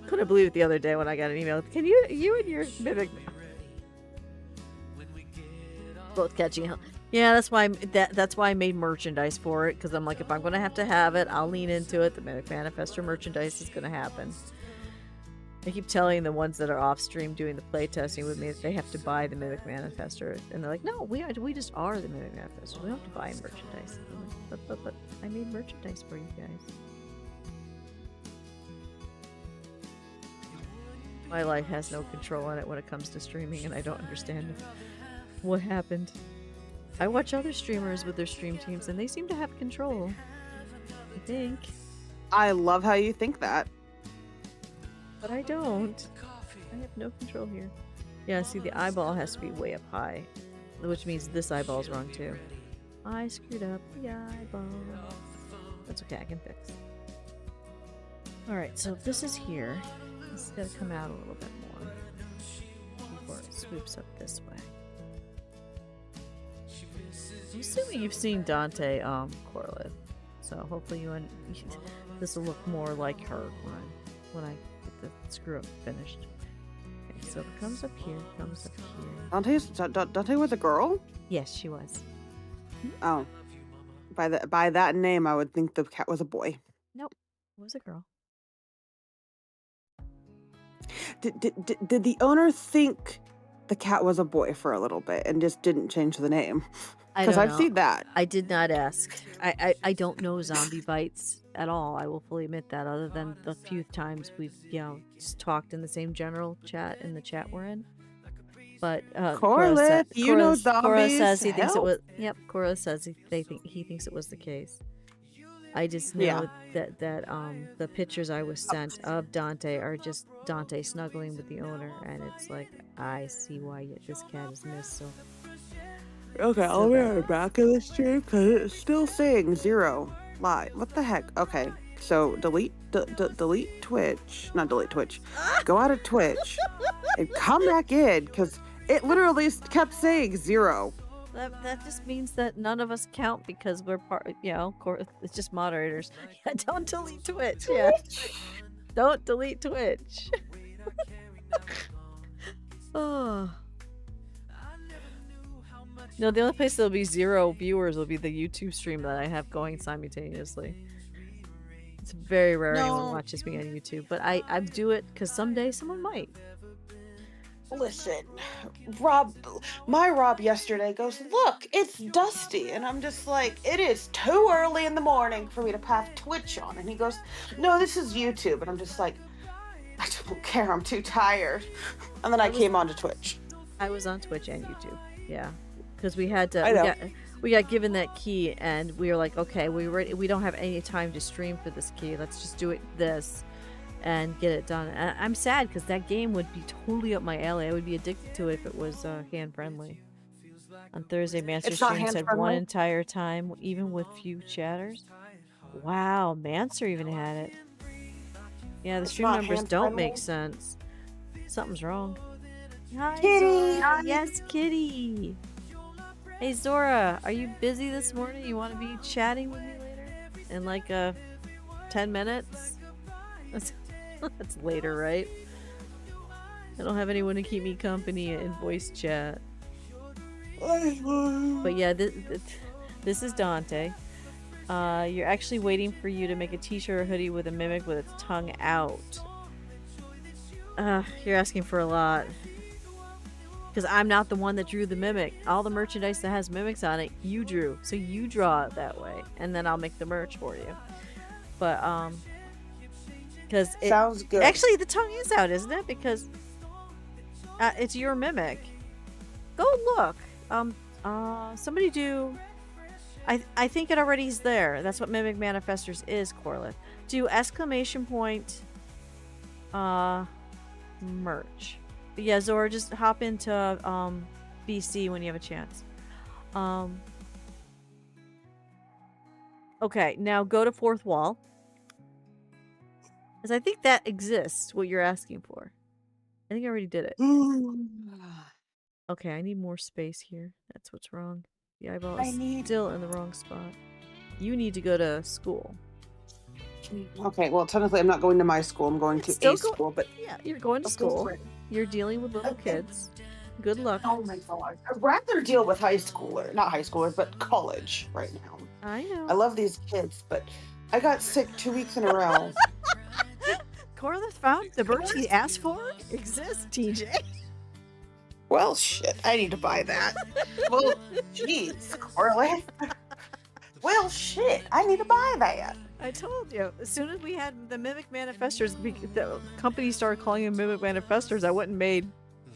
Couldn't believe it the other day when I got an email. Can you and your mimic both catching hell? Yeah, that's why I made merchandise for it, because I'm like, if I'm gonna have it, I'll lean into it. The Mimic Manifester merchandise is gonna happen. I keep telling the ones that are off stream doing the play testing with me that they have to buy the Mimic Manifester, and they're like, no, we just are the Mimic Manifester. We don't have to buy merchandise. I'm like, but I made merchandise for you guys. My life has no control on it when it comes to streaming, and I don't understand what happened. I watch other streamers with their stream teams, and they seem to have control. I think. I love how you think that. But I don't. I have no control here. Yeah, see, the eyeball has to be way up high, which means this eyeball's wrong too. I screwed up the eyeball. That's okay, I can fix. Alright, so if this is here, it's gotta come out a little bit more before it swoops up this way. I'm assuming you've seen Dante Corlith, so hopefully this will look more like her when I get the screw up finished. Okay, so it comes up here, comes up here. Dante was a girl? Yes, she was. Oh. By that name, I would think the cat was a boy. Nope, it was a girl. Did the owner think the cat was a boy for a little bit and just didn't change the name? Because I've seen that. I did not ask. I don't know zombie bites at all. I will fully admit that, other than the few times we've, just talked in the same general chat in the chat we're in. But Corlith, you know zombies. Cora says he thinks it was. Yep, Cora says he thinks it was the case. I just know that the pictures I was sent of Dante are just Dante snuggling with the owner, and it's like, I see why this cat is missed. So okay, I'll be right back in the stream because it's still saying 0 live. What the heck? Okay, so delete Twitch, not delete Twitch. Go out of Twitch and come back in because it literally kept saying 0. That just means that none of us count because we're part. It's just moderators. Yeah, don't delete Twitch. Yeah, don't delete Twitch. Oh. No, the only place there'll be 0 viewers will be the YouTube stream that I have going simultaneously. It's very rare anyone watches me on YouTube, but I do it because someday someone might. Listen, my Rob yesterday goes, look, it's Dusty. And I'm just like, it is too early in the morning for me to have Twitch on. And he goes, no, this is YouTube. And I'm just like, I don't care. I'm too tired. And then I came onto Twitch. I was on Twitch and YouTube. Yeah. Because we had to, we got given that key and we were like, okay, we don't have any time to stream for this key. Let's just do this and get it done. And I'm sad because that game would be totally up my alley. I would be addicted to it if it was hand friendly. On Thursday, Mancer stream said one entire time, even with few chatters. Wow, Mancer even had it. Yeah, the stream numbers don't make sense. Something's wrong. Hi, Kitty! Zora. Yes, Kitty! Hey, Zora, are you busy this morning? You want to be chatting with me later? In like 10 minutes? That's later, right? I don't have anyone to keep me company in voice chat. But yeah, this is Dante. You're actually waiting for you to make a t-shirt or hoodie with a mimic with its tongue out. You're asking for a lot. Because I'm not the one that drew the mimic. All the merchandise that has mimics on it, you drew. So you draw it that way. And then I'll make the merch for you. But, because it sounds good. Actually, the tongue is out, isn't it? Because it's your mimic. Go look. Somebody do. I think it already is there. That's what Mimic Manifestors is, Corlith. Do ! Merch. But yeah, Zora, just hop into BC when you have a chance. Okay, now go to fourth wall. Because I think that exists, what you're asking for. I think I already did it. Okay, I need more space here. That's what's wrong. The eyeball is still in the wrong spot. You need to go to school. Okay, well, technically, I'm not going to my school. I'm going to Still a school, but yeah, you're going to school. You're dealing with little kids. Good luck. oh my god, I'd rather deal with not high schoolers, but college right now. I I know. love these kids, but I got sick 2 weeks in a row. Corliss found the birch he asked for exists, TJ. Well, shit, I need to buy that. Well, jeez, Corley. Well, shit, I need to buy that. I told you. As soon as we had the Mimic Manifestors, the company started calling them Mimic Manifestors. I went and made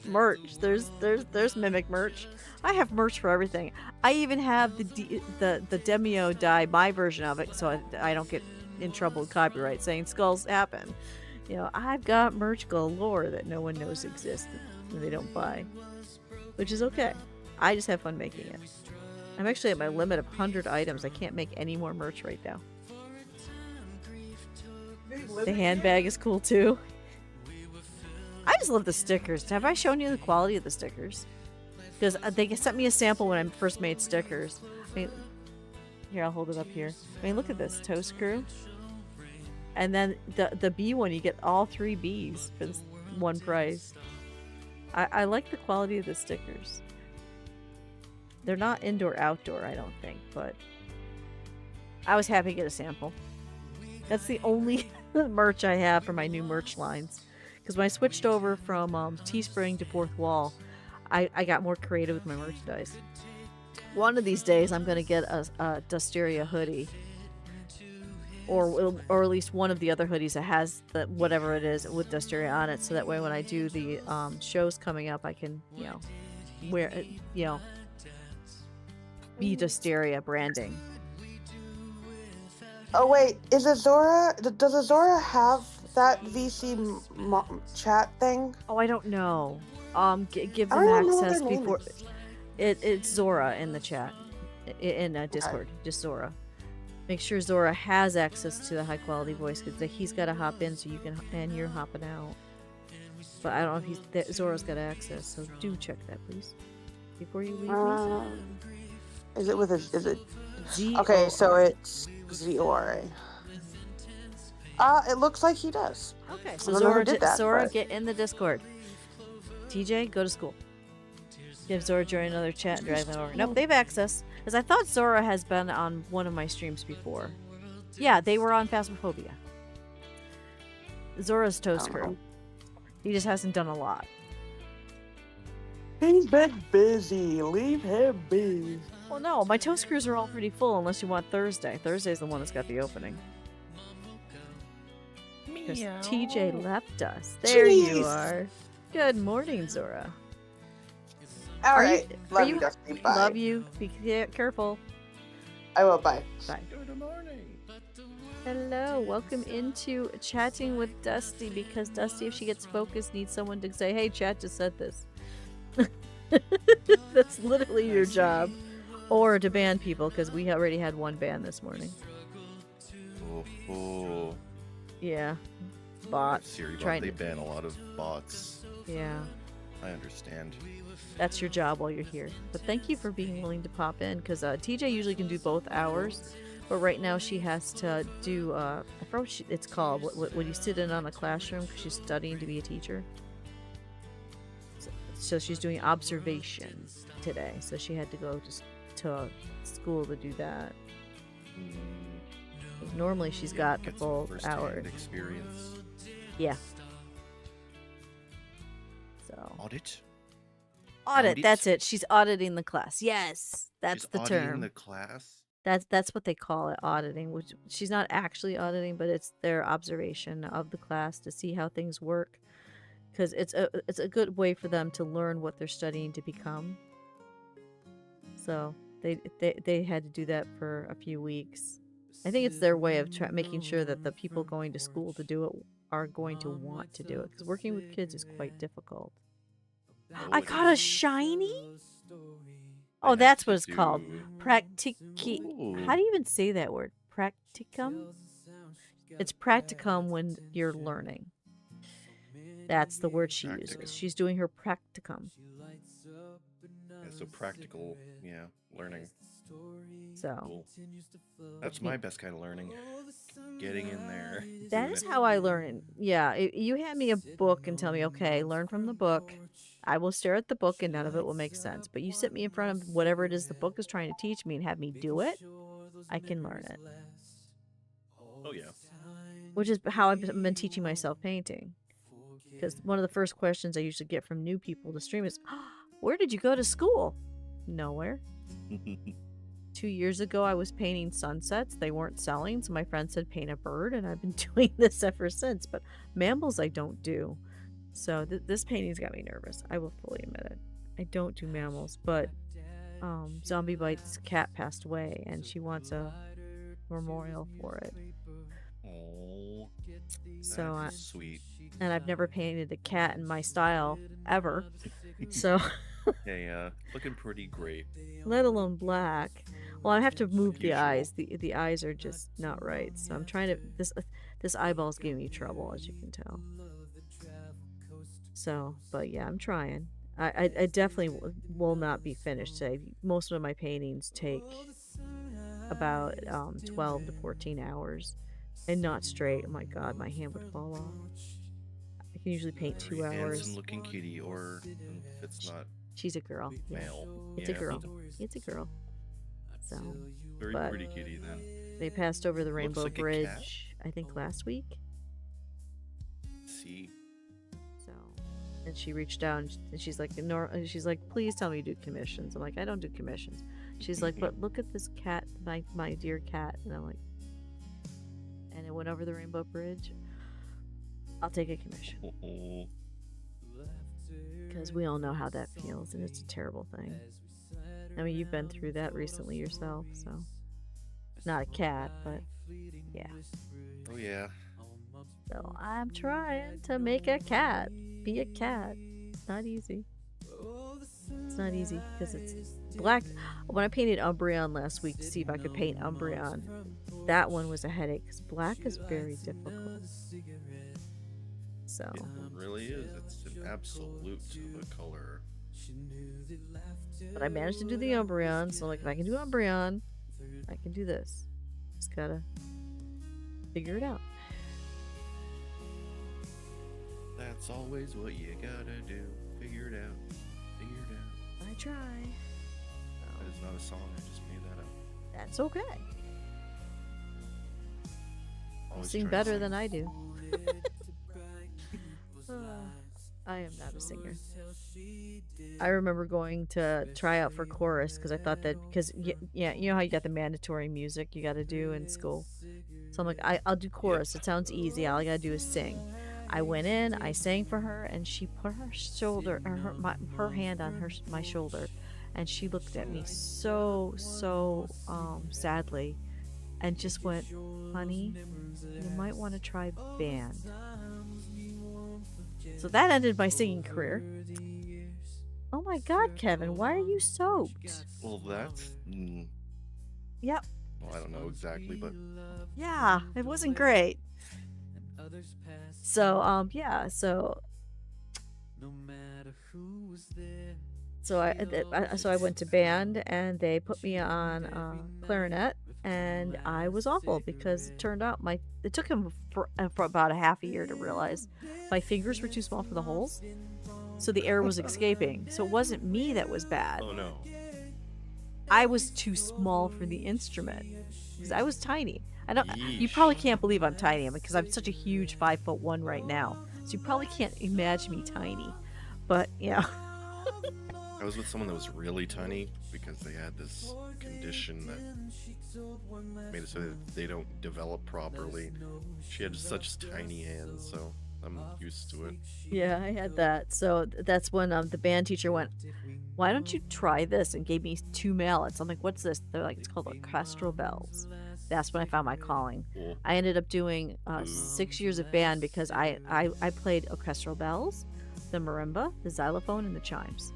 merch. There's Mimic merch. I have merch for everything. I even have the Demio die, my version of it, so I don't get in trouble with copyright saying skulls happen. You know, I've got merch galore that no one knows exists and they don't buy, which is okay. I just have fun making it. I'm actually at my limit of 100 items. I can't make any more merch right now. The handbag is cool too. I just love the stickers. Have I shown you the quality of the stickers? Because they sent me a sample when I first made stickers. I mean, here, I'll hold it up here. I mean, look at this. Toast Crew. And then the bee one, you get all 3 bees for this one price. I like the quality of the stickers. They're not indoor-outdoor, I don't think, but I was happy to get a sample. That's the only merch I have for my new merch lines. Because when I switched over from Teespring to Fourth Wall, I got more creative with my merchandise. One of these days, I'm going to get a Dusteria hoodie. Or at least one of the other hoodies that has the whatever it is with Dusteria on it. So that way when I do the shows coming up, I can, wear it, be Dusteria branding. Oh wait, is Azora? Does Azora have that VC chat thing? Oh, I don't know. Give them access before. It's Zora in the chat, in Discord. Okay. Just Zora. Make sure Zora has access to the high quality voice because he's got to hop in so you can, and you're hopping out. But I don't know if Zora's got access, so do check that please before you leave. Is it with a? Is it? Z-O-R. Okay, so it's ZORA. It looks like he does. Okay, so Zora, get in the Discord. TJ, go to school. Give Zora join another chat and drag them over. Nope, they have access. Because I thought Zora has been on one of my streams before. Yeah, they were on Phasmophobia. Zora's Toast Crew. He just hasn't done a lot. He's been busy. Leave him be. Well, no, my Toast Crews are all pretty full unless you want Thursday. Thursday's the one that's got the opening. Because TJ left us. There you are. Good morning, Zora. All right. Love you, Dusty. Bye. Love you. Be careful. I will. Bye. Bye. Good morning. Hello. Welcome into Chatting with Dusty because Dusty, if she gets focused, needs someone to say, hey, chat just said this. That's literally your job. Or to ban people because we already had one ban this morning. Oh. Yeah. Bot. They ban a lot of bots. Yeah. I understand. That's your job while you're here. But thank you for being willing to pop in, because TJ usually can do both hours, but right now she has to do, I forgot what it's called, when you sit in on a classroom because she's studying to be a teacher. So she's doing observation today, so she had to go to school to do that. Normally she's got the full hour. Experience. Yeah. So. Audit. That's it. She's auditing the class. Yes, that's the term. Auditing the class. That's what they call it, auditing. Which she's not actually auditing, but it's their observation of the class to see how things work, because it's a good way for them to learn what they're studying to become. So they had to do that for a few weeks. I think it's their way of making sure that the people going to school to do it are going to want to do it, because working with kids is quite difficult. I caught a shiny? Oh, that's what it's called. How do you even say that word? Practicum? It's practicum when you're learning. That's the word she uses. She's doing her practicum. Yeah, so practical, learning. So Cool. That's my best kind of learning. Getting in there. that doing is it. how I learn. Yeah, you hand me a book and tell me, okay, learn from the book. I will stare at the book and none of it will make sense. But you sit me in front of whatever it is the book is trying to teach me and have me do it, I can learn it. Oh yeah. Which is how I've been teaching myself painting. Because one of the first questions I usually get from new people to stream is, where did you go to school? Nowhere. 2 years ago, I was painting sunsets. They weren't selling, so my friend said paint a bird, and I've been doing this ever since. But mammals I don't do. So this painting's got me nervous. I will fully admit it. I don't do mammals, but Zombie Bite's cat passed away, and she wants a memorial for it. Oh, So that's sweet. and I've never painted a cat in my style ever. So Hey, looking pretty great. let alone black. Well, I have to move the eyes. The eyes are just not right. So I'm trying to this eyeball's giving me trouble, as you can tell. So, but yeah, I'm trying. I definitely will not be finished today. Most of my paintings take about 12 to 14 hours, and not straight. Oh my god, my hand would fall off. I can usually paint 2 hours. Handsome looking kitty, or if it's not She's a girl. Yeah. male. It's yeah. a girl. It's a girl. So Very but- pretty kitty then. they passed over the Rainbow like a cat. Bridge, I think last week. See. So, and she reached out and she's like, she's like, please tell me you do commissions. I'm like, I don't do commissions. She's like, but look at this cat, my dear cat. And I'm like, and it went over the Rainbow Bridge. I'll take a commission Oh, because we all know how that feels, and it's a terrible thing. I mean, you've been through that recently yourself, so not a cat, but yeah. oh yeah. So I'm trying to make a cat. Be a cat. It's not easy. It's not easy because it's black. When I painted Umbreon last week to see if I could paint Umbreon, that one was a headache because black is very difficult. So, It really is. It's an absolute to the color. but I managed to do the Umbreon. So, like, if I can do Umbreon, I can do this. Just gotta figure it out. That's always what you gotta do. Figure it out. Figure it out. I try. That is not a song. I just made that up. That's okay. Always Sing try to better sing. than I do. I am not a singer. I remember going to try out for chorus because I thought that because yeah, you know how you got the mandatory music you got to do in school. So I'm like, I'll do chorus. It sounds easy. All I gotta do is sing. I went in, I sang for her, and she put her shoulder, or her hand on my shoulder, and she looked at me so sadly, and just went, "Honey, you might want to try band." So that ended my singing career. Oh my God, Kevin, why are you soaked? Well, that's. Yep. Well, I don't know exactly, but Yeah, it wasn't great. So yeah, so I went to band and they put me on clarinet, and I was awful because it turned out it took him for about a half a year to realize my fingers were too small for the holes, so the air was escaping. So it wasn't me that was bad. oh no. I was too small for the instrument because I was tiny. You Yeesh. probably can't believe I'm tiny because I'm such a huge 5'1" right now. So you probably can't imagine me tiny. But yeah. I was with someone that was really tiny because they had this condition that made it so that they don't develop properly. She had such tiny hands, so I'm used to it. Yeah, I had that. So that's when the band teacher went, "Why don't you try this?" and gave me 2 mallets. I'm like, "What's this?" They're like, "It's called orchestral bells." That's when I found my calling. Cool. I ended up doing 6 years of band because I played orchestral bells, the marimba, the xylophone, and the chimes.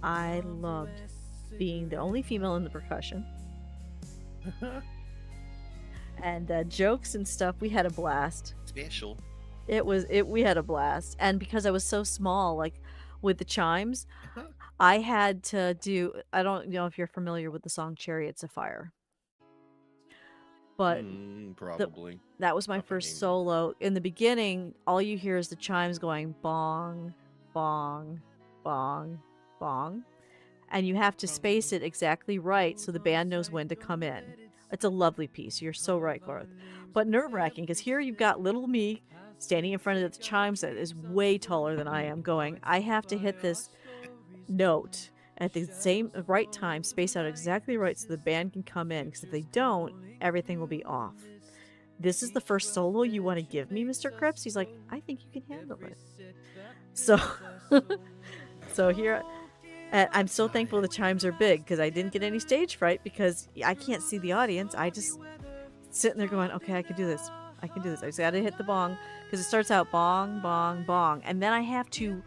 I loved being the only female in the percussion. And jokes and stuff, we had a blast. Special. We had a blast. And because I was so small, like with the chimes, I had to do, I don't know if you're familiar with the song Chariots of Fire, but Probably. that was my Not by first name. solo. In the beginning, all you hear is the chimes going bong, bong, bong, bong. And you have to space it exactly right so the band knows when to come in. It's a lovely piece. You're so right, Garth. But nerve-wracking, because here you've got little me standing in front of the chimes that is way taller than I am going, I have to hit this note at the same right time, space out exactly right so the band can come in, because if they don't, everything will be off. This is the first solo you want to give me, Mr. Cripps? He's like, I think you can handle it. So, so here, I'm so thankful the chimes are big because I didn't get any stage fright because I can't see the audience. I just sitting there going, okay, I can do this. I can do this. I just got to hit the bong because it starts out bong, bong, bong. And then I have to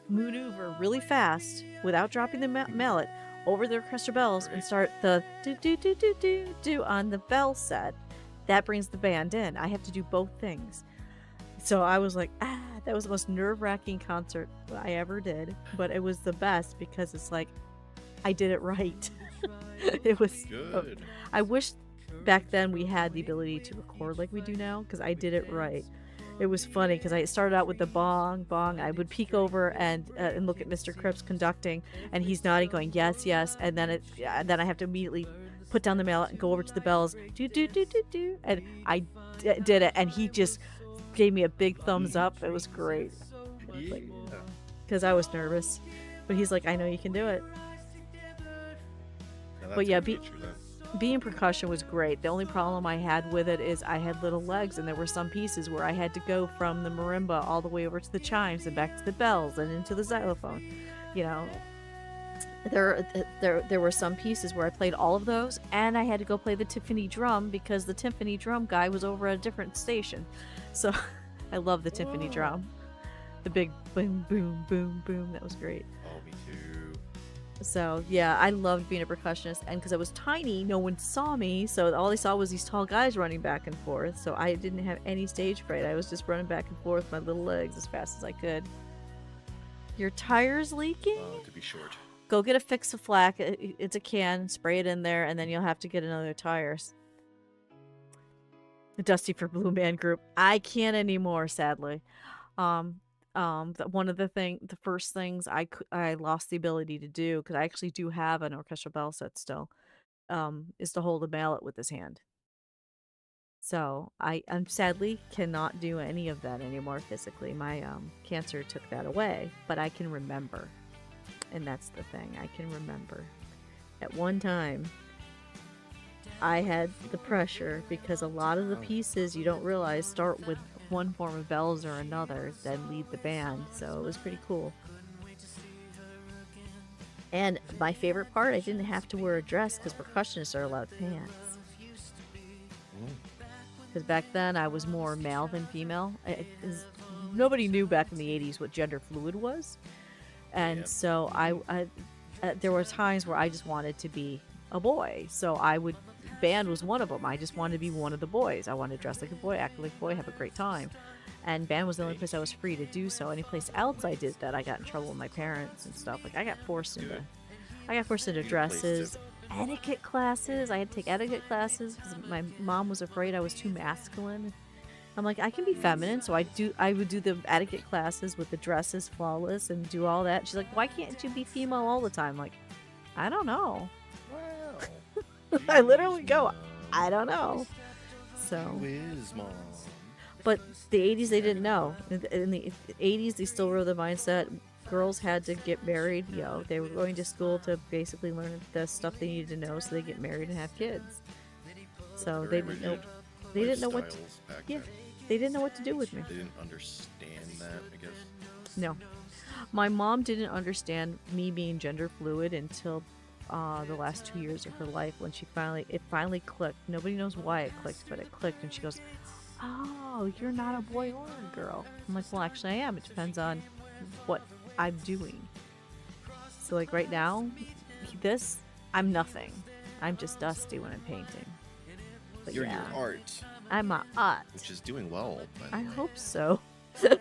maneuver really fast without dropping the mallet over the orchestra bells and start the do, do, do, do, do, do on the bell set. That brings the band in. I have to do both things. So I was like, that was the most nerve-wracking concert I ever did. But it was the best because it's like, I did it right. It was good. I wish back then we had the ability to record like we do now because I did it right. It was funny because I started out with the bong, bong. I would peek over and look at Mr. Cripps conducting, and he's nodding, going yes, yes, and then then I have to immediately put down the mallet and go over to the bells, do do do do do, and I did it, and he just gave me a big thumbs up. It was great because I was nervous, but he's like, I know you can do it. But yeah, being percussion was great. The only problem I had with it is I had little legs, and there were some pieces where I had to go from the marimba all the way over to the chimes and back to the bells and into the xylophone. You know, there were some pieces where I played all of those, and I had to go play the timpani drum because the timpani drum guy was over at a different station. So I love the timpani drum. The big boom, boom, boom, boom. That was great. Oh, me too. So yeah, I loved being a percussionist, and because I was tiny, no one saw me, so all they saw was these tall guys running back and forth. So I didn't have any stage fright. I was just running back and forth with my little legs as fast as I could. Your tire's leaking? To be short. Go get a Fix-A-Flack. It's a can. Spray it in there, and then you'll have to get another tires. The Dusty for Blue Man group. I can't anymore, sadly. One of the first things I lost the ability to do, because I actually do have an orchestral bell set still, is to hold a mallet with his hand. So I sadly cannot do any of that anymore physically. My cancer took that away, but I can remember, and that's the thing. I can remember. At one time, I had the pressure because a lot of the pieces you don't realize start with one form of bells or another, then lead the band. So it was pretty cool. And my favorite part, I didn't have to wear a dress because percussionists are allowed pants. Because back then I was more male than female. Nobody knew back in the 80s what gender fluid was. And so I there were times where I just wanted to be a boy. So band was one of them. I just wanted to be one of the boys. I wanted to dress like a boy, act like a boy, have a great time. And band was the only place I was free to do so. Any place else I did that, I got in trouble with my parents and stuff. Like I got forced into dresses, etiquette classes. I had to take etiquette classes because my mom was afraid I was too masculine. I'm like, I can be feminine, so I would do the etiquette classes with the dresses flawless and do all that. She's like, why can't you be female all the time? I'm like, I don't know. I literally go, I don't know. So, but the 80s, they didn't know. In the 80s, they still were the mindset girls had to get married. You know, they were going to school to basically learn the stuff they needed to know so they get married and have kids. So they didn't know. They didn't know what. They didn't know what to do with me. They didn't understand that, I guess. No, my mom didn't understand me being gender fluid until the last 2 years of her life, when it finally clicked. Nobody knows why it clicked, but it clicked, and she goes, oh, you're not a boy or a girl. I'm like, well, actually I am. It depends on what I'm doing. So like right now, I'm nothing. I'm just Dusty when I'm painting. But you're your art. I'm a art. Which is doing well. I hope so. You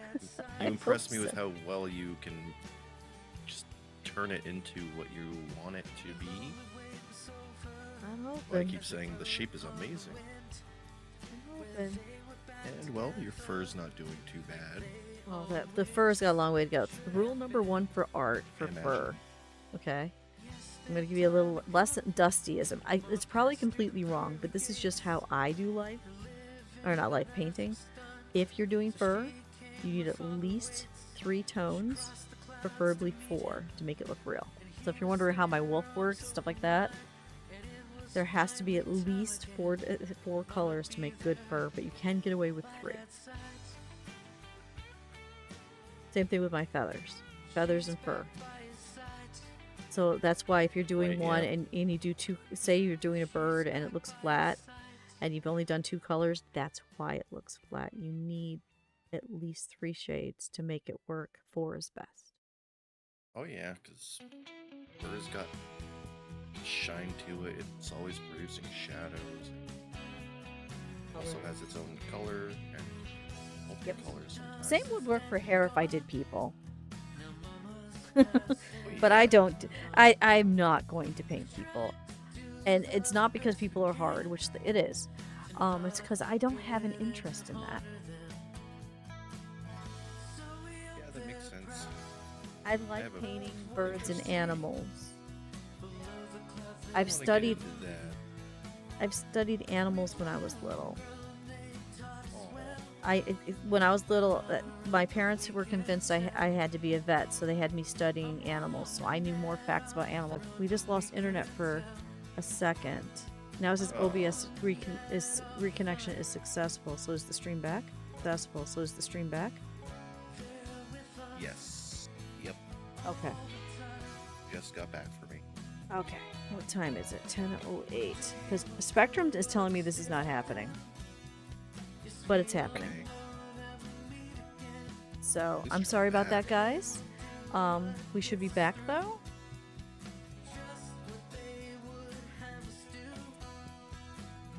impress me with how well you can just turn it into what you want it to be. I'm Well, I hoping. keep saying the shape is amazing. I'm hoping. And, well, your fur's not doing too bad. Well, the fur's got a long way to go. It's rule number 1 for art, for I fur. imagine. Okay? I'm going to give you a little lesson, dustyism. It's probably completely wrong, but this is just how I do life. Or not life, painting. If you're doing fur, you need at least 3 tones, preferably 4, to make it look real. So if you're wondering how my wolf works, stuff like that, there has to be at least 4 colors to make good fur, but you can get away with 3. Same thing with my feathers and fur. So that's why if you're doing Right, one yeah. and you do 2, say you're doing a bird and it looks flat and you've only done 2 colors, that's why it looks flat. You need at least 3 shades to make it work. 4 is best. Oh yeah, because fur's got shine to it. It's always producing shadows. Also has its own color and multiple colors sometimes. Same would work for hair if I did people. Oh, But yeah. I don't. I'm not going to paint people. And it's not because people are hard, which it is. It's because I don't have an interest in that. Yeah, that makes sense. I like have a painting birds and interest. animals. I I've wanna get studied into that. I've studied animals when I was little. Aw. When I was little, my parents were convinced I had to be a vet, so they had me studying animals. So I knew more facts about animals. We just lost internet for a second. Now it says Oh. OBS reconnection is successful. So is the stream back? Successful. So is the stream back? Yes. Yep. Okay. Just got back for me. Okay. What time is it? 10:08. Because Spectrum is telling me this is not happening. But it's happening. Okay. So Just I'm sorry about back. that, guys. We should be back though.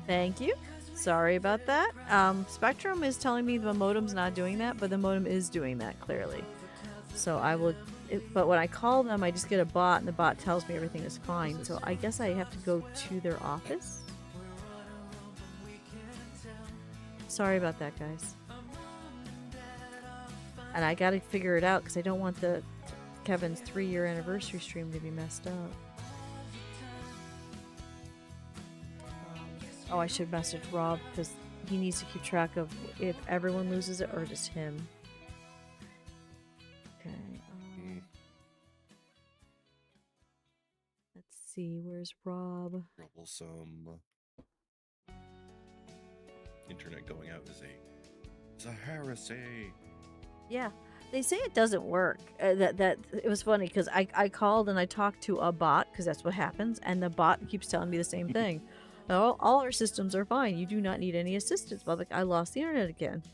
Thank you. Sorry about that. Spectrum is telling me the modem's not doing that, but the modem is doing that clearly. So I will. But when I call them, I just get a bot, and the bot tells me everything is fine. So I guess I have to go to their office. Sorry about that, guys. And I gotta figure it out because I don't want Kevin's 3-year anniversary stream to be messed up. Oh, I should message Rob because he needs to keep track of if everyone loses it or just him. Okay. Mm, Let's see. Where's Rob? troublesome. Internet going out is a heresy. Yeah, they say it doesn't work. That it was funny because I called and I talked to a bot because that's what happens, and the bot keeps telling me the same thing. All our systems are fine. You do not need any assistance. But like, I lost the internet again,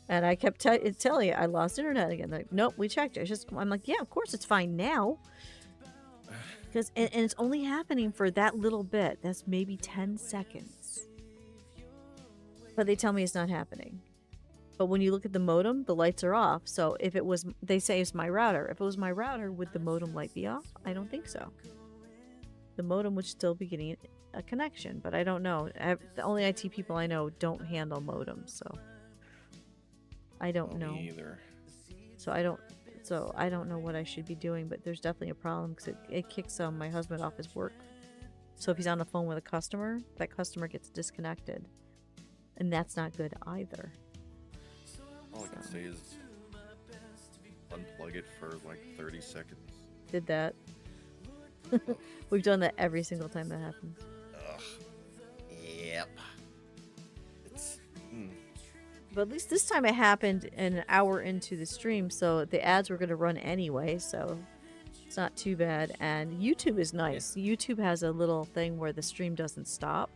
and I kept telling you I lost internet again. They're like, nope, we checked it. I'm like, yeah, of course it's fine now. Because and it's only happening for that little bit. That's maybe 10 seconds. But they tell me it's not happening. But when you look at the modem, the lights are off. So if it was, they say it's my router. If it was my router, would the modem light be off? I don't think so. The modem would still be getting a connection, but I don't know. The only IT people I know don't handle modems, so I don't know. Me either. So I don't know what I should be doing, but there's definitely a problem because it kicks my husband off his work. So if he's on the phone with a customer, that customer gets disconnected, and that's not good either. All I can say is unplug it for like 30 seconds. Did that. We've done that every single time that happens. Ugh. Yep. But at least this time it happened an hour into the stream, so the ads were going to run anyway, so it's not too bad. And YouTube is nice. YouTube has a little thing where the stream doesn't stop,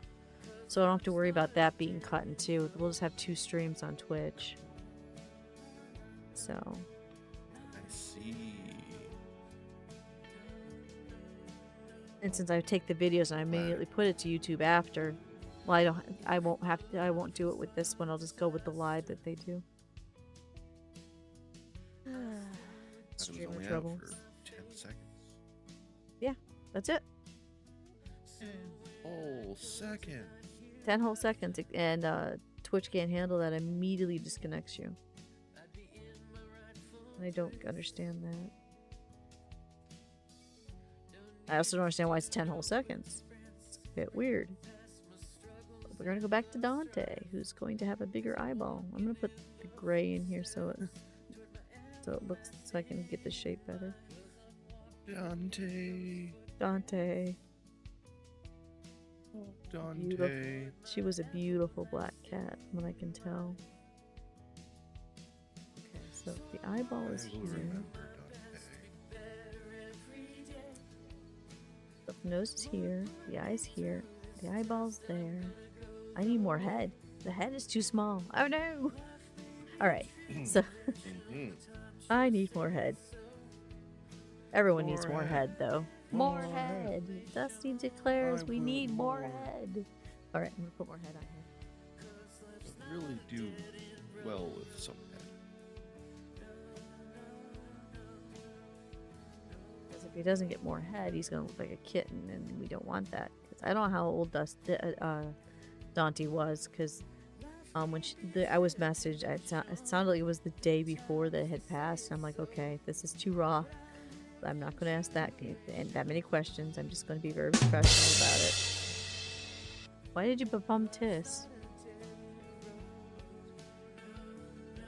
so I don't have to worry about that being cut in two. We'll just have 2 streams on Twitch. So I see. and since I take the videos and I immediately put it to YouTube after, well, I won't do it with this one. I'll just go with the live that they do. That was Streamer only out trouble. for 10 seconds. That's it. Whole second. 10 whole seconds, and Twitch can't handle that. Immediately disconnects you. I don't understand that. I also don't understand why it's 10 whole seconds. It's a bit weird. But we're gonna go back to Dante, who's going to have a bigger eyeball. I'm gonna put the gray in here so it looks, so I can get the shape better. Dante. Dante. Dante. Beautiful. She was a beautiful black cat, from what I can tell. Okay, so the eyeball is I will here. remember Dante. The nose is here. The eye's here. The eyeball's there. I need more head. The head is too small. Oh no! Alright, so I need more head. Everyone needs more head, though. More head. Dusty declares we need more head. Alright, I'm gonna put more head on here. Really do well with some head. Because if he doesn't get more head, he's gonna look like a kitten, and we don't want that. 'Cause I don't know how old Dante was, because when I was messaged, it sounded like it was the day before that it had passed. I'm like, okay, this is too raw. I'm not going to ask that many questions. I'm just going to be very professional about it. Why did you bump Tiss?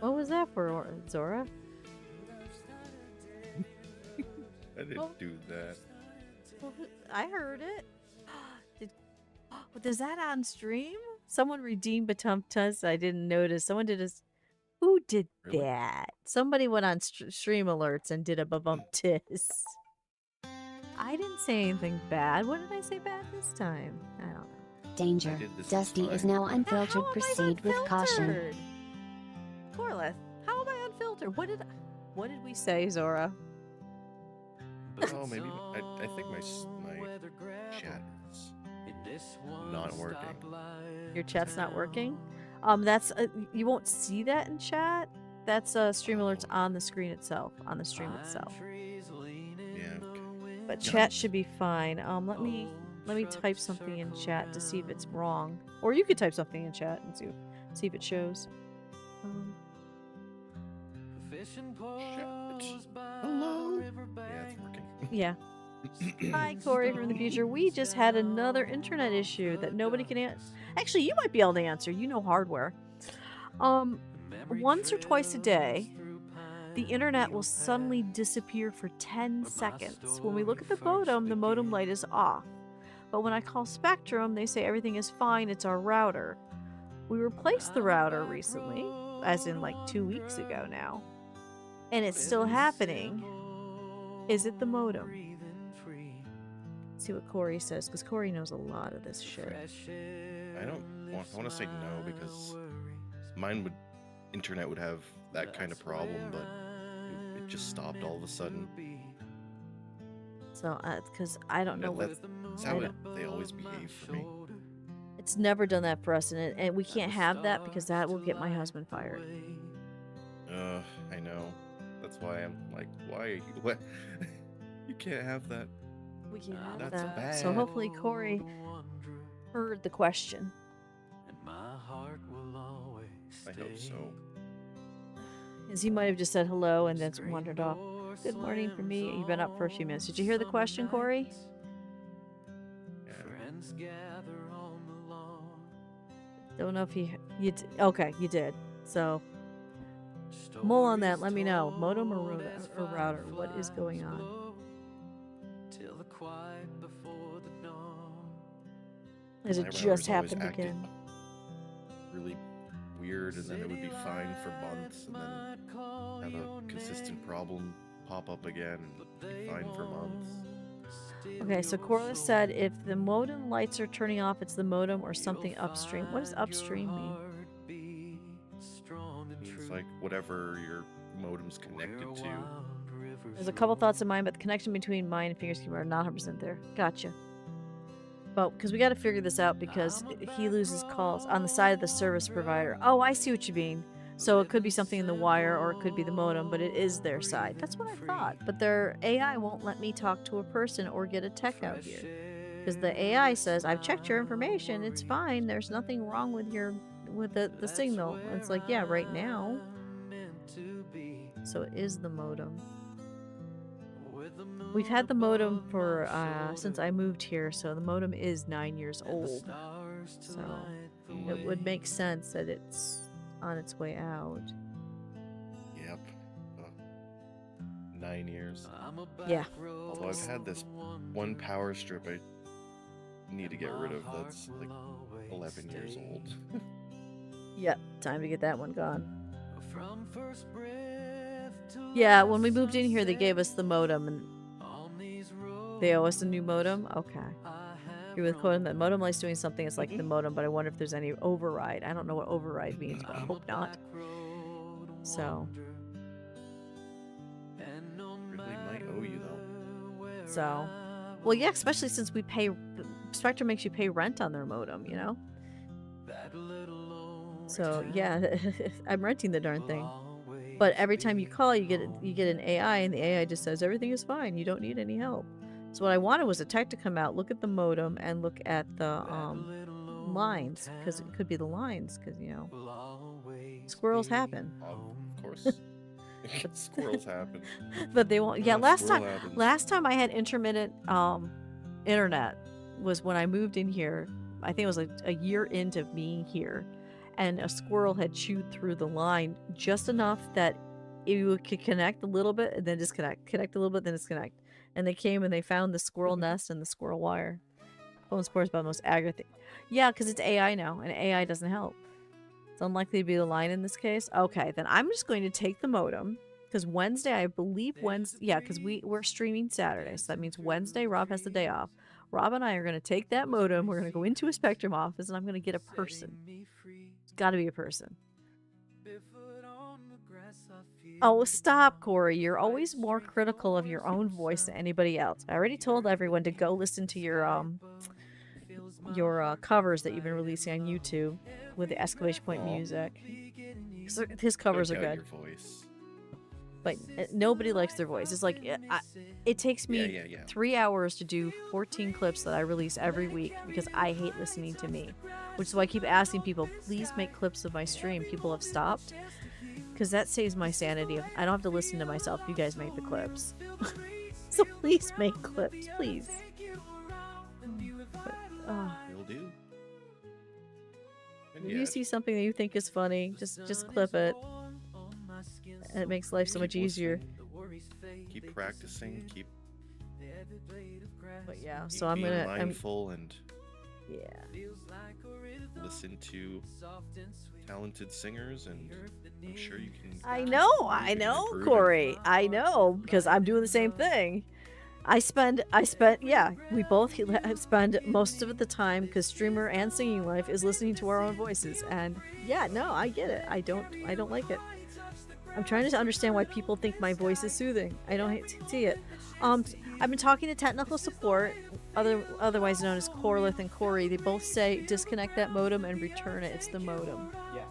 What was that for, Zora? I didn't do that. I heard it. Is that on stream? Someone redeemed Batumtus. I didn't notice. Someone did a... Who did that? Somebody went on stream alerts and did a Babumptis. I didn't say anything bad. What did I say bad this time? I don't know. Danger. Dusty is now unfiltered. Proceed with caution. Corleth, how am I unfiltered? What did we say, Zora? Oh, maybe I think my chat is not working. Your chat's not working? That's you won't see that in chat. That's stream alerts on the screen itself, on the stream itself. Yeah. Okay. But chat should be fine. Let me type something in chat to see if it's wrong, or you could type something in chat and see if it shows. Hello. Yeah, it's working. Yeah. Hi, Corey from the future. We just had another internet issue that nobody can answer. Actually, you might be able to answer. You know hardware. Once or twice a day, the internet will suddenly disappear for 10 seconds. When we look at the modem light is off. But when I call Spectrum, they say everything is fine. It's our router. We replaced the router recently, as in like 2 weeks ago now. And it's still happening. Is it the modem? See what Corey says, because Corey knows a lot of this shit. I want to say no, because internet would have that kind of problem, but it just stopped all of a sudden. So, because I don't know what... That's how they always behave for me. It's never done that for us, and we can't have that because that will get my husband fired. I know. That's why I'm like, why? What? You can't have that. We can't have That's that. bad. So hopefully Corey heard the question. I hope so. As he might have just said hello and then wandered off. Good morning for me. You've been up for a few minutes. Did you hear the question, Corey? Yeah. Don't know if okay, you did. So, more on that. Let me know. Modem or router? What is going on? Is it just happened again? Really weird, and then it would be fine for months, and then have a consistent problem pop up again and be fine for months. Okay, so Corliss said if the modem lights are turning off, it's the modem or something upstream. What does upstream mean? It's like whatever your modem's connected to. There's a couple thoughts in mind, but the connection between mine and Fingers are not 100% there. Gotcha. But because we got to figure this out, because he loses calls on the side of the service provider. Oh, I see what you mean. So it could be something in the wire or it could be the modem, but it is their side. That's what I thought. But their AI won't let me talk to a person or get a tech out here. Because the AI says, I've checked your information, it's fine, there's nothing wrong with the signal. And it's like, yeah, right now. So it is the modem. We've had the modem for since I moved here, so the modem is 9 years old. So it would make sense that it's on its way out. Yep. 9 years. Yeah. Although I've had this one power strip I need to get rid of that's like 11 years old. Yep, time to get that one gone. Yeah, when we moved in here, they gave us the modem, and they owe us a new modem? Okay. You're with Coden, that modem likes doing something, it's like the modem, but I wonder if there's any override. I don't know what override means, but I hope not. So. Really might owe you, though. So. Well, yeah, especially since we pay... Spectrum makes you pay rent on their modem, you know? So, yeah, I'm renting the darn thing. But every time you call, you get an AI, and the AI just says, everything is fine, you don't need any help. So what I wanted was a tech to come out, look at the modem, and look at the lines, because it could be the lines, because, you know, squirrels happen. Of course. Squirrels happen. But they won't. Yeah, last happens. time I had intermittent internet was when I moved in here. I think it was like a year into being here, and a squirrel had chewed through the line just enough that you could connect a little bit and then disconnect, connect a little bit, then disconnect. And they came and they found the squirrel nest and the squirrel wire. Phone squirrel is about the most aggravating. Yeah, because it's AI now, and AI doesn't help. It's unlikely to be the line in this case. Okay, then I'm just going to take the modem, because Wednesday, I believe Wednesday, yeah, because we're streaming Saturday, so that means Wednesday Rob has the day off. Rob and I are going to take that modem, we're going to go into a Spectrum office, and I'm going to get a person. It's got to be a person. Oh, stop, Corey. You're always more critical of your own voice than anybody else. I already told everyone to go listen to your covers that you've been releasing on YouTube with the exclamation point music. His covers are good. Your voice. But nobody likes their voice. It's like, it takes me 3 hours to do 14 clips that I release every week because I hate listening to me. Which is why I keep asking people, please make clips of my stream. People have stopped. Because that saves my sanity. I don't have to listen to myself. You guys make the clips. So please make clips, please. But, Will do. If you see something that you think is funny, just clip it. And it makes life so much easier. Keep practicing. Keep. But yeah, so I'm gonna. Mindful and. Yeah. Listen to talented singers, and I'm sure you can. I know, Corey. I know, because I'm doing the same thing. I spent, yeah, we both spend most of the time, because streamer and singing life is listening to our own voices, and yeah, no, I get it. I don't like it. I'm trying to understand why people think my voice is soothing. I don't see it. I've been talking to technical support, otherwise known as Corlith and Corey. They both say disconnect that modem and return it. It's the modem. Yeah.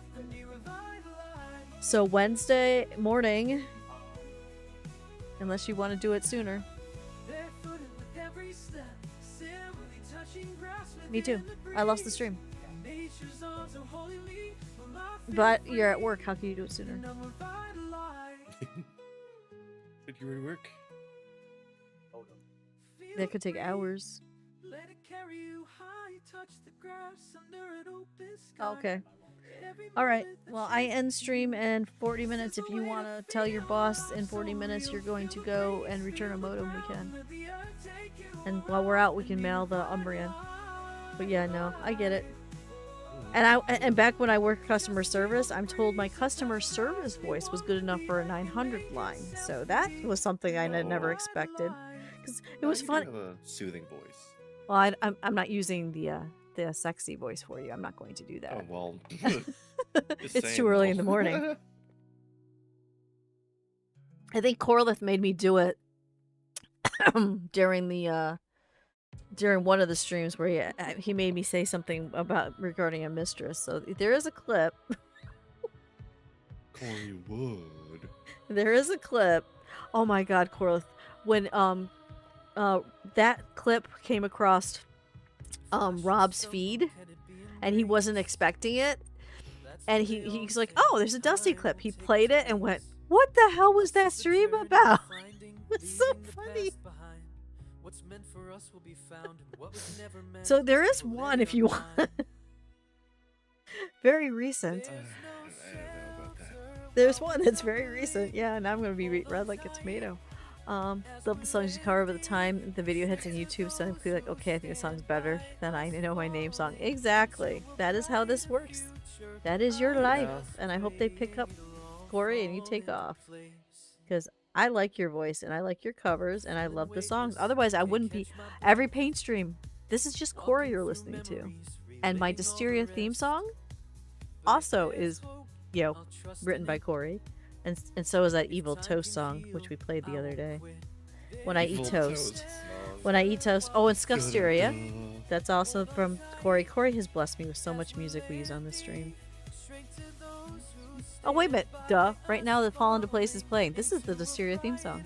So Wednesday morning, unless you want to do it sooner. Me too. I lost the stream. But you're at work. How can you do it sooner? Did you already work? That could take hours. Okay. Alright. Well, I end stream in 40 minutes. If you want to tell your boss in 40 minutes you're going to go and return a modem, we can. And while we're out, we can mail the Umbrian. But yeah, no, I get it. And back when I worked customer service, I'm told my customer service voice was good enough for a 900 line. So that was something I had never expected. Because it was fun. You have a soothing voice. Well, I'm not using the sexy voice for you. I'm not going to do that. Oh well. It's too early in the morning. I think Corlith made me do it during one of the streams where he made me say something regarding a mistress. So there is a clip. Corey would. There is a clip. Oh my God, Corliss. When that clip came across Rob's feed, and he wasn't expecting it, and he's like, "Oh, there's a Dusty clip." He played it and went, "What the hell was that stream about?" It's so funny. So there is one if you want. Very recent. I don't know about that. There's one that's very recent. Yeah, and I'm gonna be red like a tomato. Love the songs you cover, but the time the video hits on YouTube, so I'm like, okay, I think the song's better than I know my name song. Exactly. That is how this works. That is your life, and I hope they pick up Corey and you take off, because I like your voice and I like your covers and I love the songs. Otherwise, I wouldn't be every paint stream. This is just Corey you're listening to, and my Dysteria theme song also is, written by Corey. And so is that Evil Toast song, which we played the other day. When I Eat Toast. When I Eat Toast. Oh, and Scuffsteria. That's also from Corey. Corey has blessed me with so much music we use on this stream. Oh, wait a minute. Duh. Right now, the Fall Into Place is playing. This is the Dysteria theme song.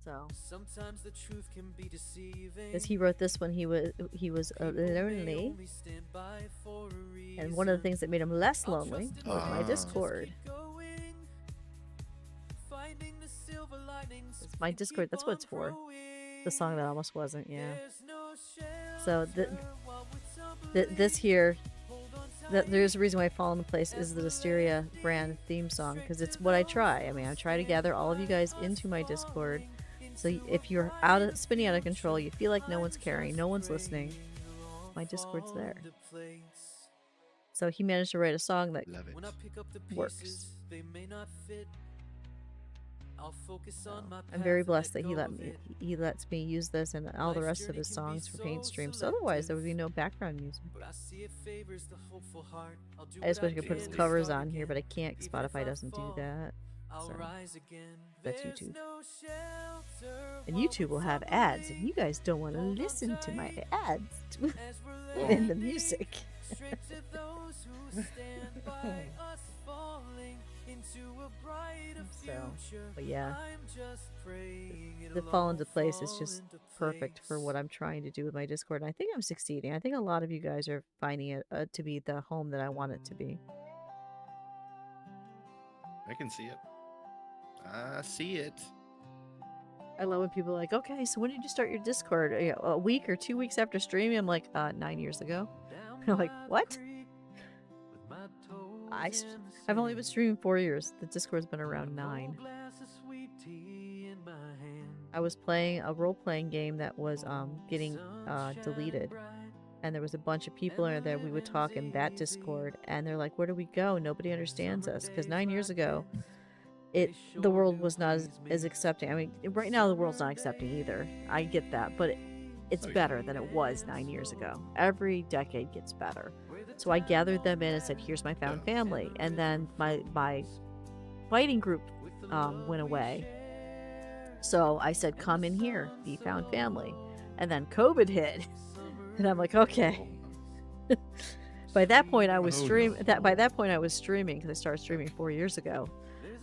So, because he wrote this when he was lonely, and one of the things that made him less lonely was my Discord. It's my Discord. That's what it's for. The song that almost wasn't. Yeah. So this here, there's a reason why Fall Into Place is the Dysteria brand theme song, because it's what I try. I mean, I try to gather all of you guys into my Discord. So if you're spinning out of control, you feel like no one's caring, no one's listening, my Discord's there. So he managed to write a song that works. I'm very blessed that he lets me use this and all the rest of his songs for paint streams. So otherwise, there would be no background music. I just wish I could put his covers on here, but I can't. Spotify doesn't do that. So that's YouTube. And YouTube will have ads, and you guys don't want to listen to my ads in the music. So, but yeah, the Fall Into Place is just perfect for what I'm trying to do with my Discord, and I think I'm succeeding. I think a lot of you guys are finding it to be the home that I want it to be. I can see it. I see it. I love when people are like, okay, so when did you start your Discord? A week or 2 weeks after streaming? I'm like, 9 years ago. I'm like, what? I've only been streaming 4 years. The Discord's been around 9. I was playing a role-playing game that was getting deleted. And there was a bunch of people in there. We would talk in that Discord. And they're like, where do we go? Nobody understands us. Because 9 years ago, the world was not as accepting. I mean, right now the world's not accepting either. I get that. But it's better than it was 9 years ago. Every decade gets better. So I gathered them in and said, here's my found family. And then my fighting group went away. So I said, come in here, be found family. And then COVID hit. And I'm like, okay. By that point I was streaming because I started streaming 4 years ago.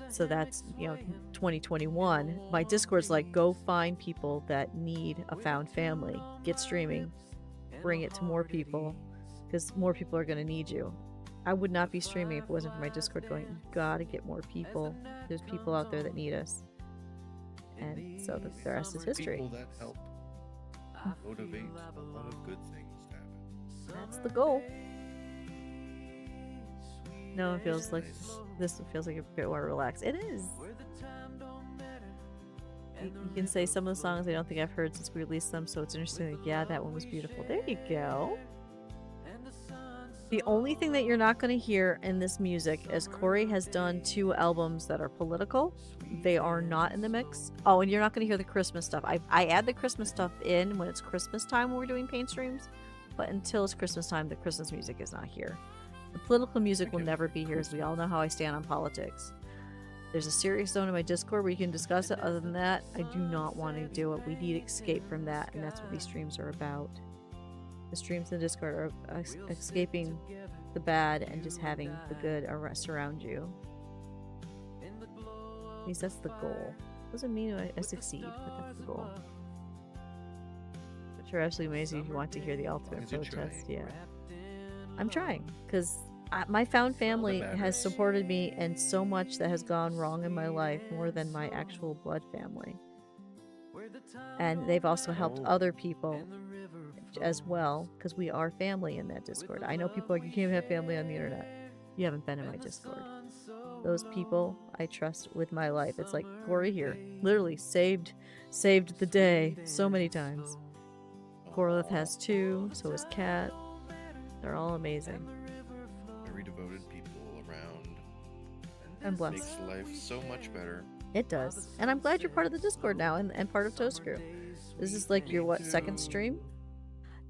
So that's, 2021. My Discord's like, go find people that need a found family. Get streaming. Bring it to more people, because more people are going to need you. I would not be streaming if it wasn't for my Discord going, you gotta get more people. There's people out there that need us. And so the rest is history. People that help motivate a lot of good things to happen. That's the goal. No, it feels like this feels like a bit more relaxed. It is. You can say some of the songs I don't think I've heard since we released them, so it's interesting. Like, yeah, that one was beautiful. There you go. The only thing that you're not going to hear in this music is Corey has done 2 albums that are political. They are not in the mix. Oh, and you're not going to hear the Christmas stuff. I add the Christmas stuff in when it's Christmas time when we're doing paint streams, but until it's Christmas time, the Christmas music is not here. The political music will never be here, as we all know how I stand on politics. There's a serious zone in my Discord where you can discuss it. Other than that, I do not want to do it. We need escape from that, and that's what these streams are about. The streams in the Discord are escaping the bad and just having the good surround you. At least that's the goal. Doesn't mean I succeed, but that's the goal. But you're absolutely amazing if you want to hear the ultimate protest. Yeah. I'm trying, because my found family has supported me in so much that has gone wrong in my life, more than my actual blood family. And they've also helped other people as well, because we are family in that Discord. I know people are like, you can't have family on the internet. You haven't been in my Discord. Those people I trust with my life. It's like Corey here, literally saved the day so many times. Corlith has 2, so has Kat. They're all amazing. Very devoted people around. I'm blessed. Makes life so much better. It does. And I'm glad you're part of the Discord now and part of Toast Crew. This is like your, second stream?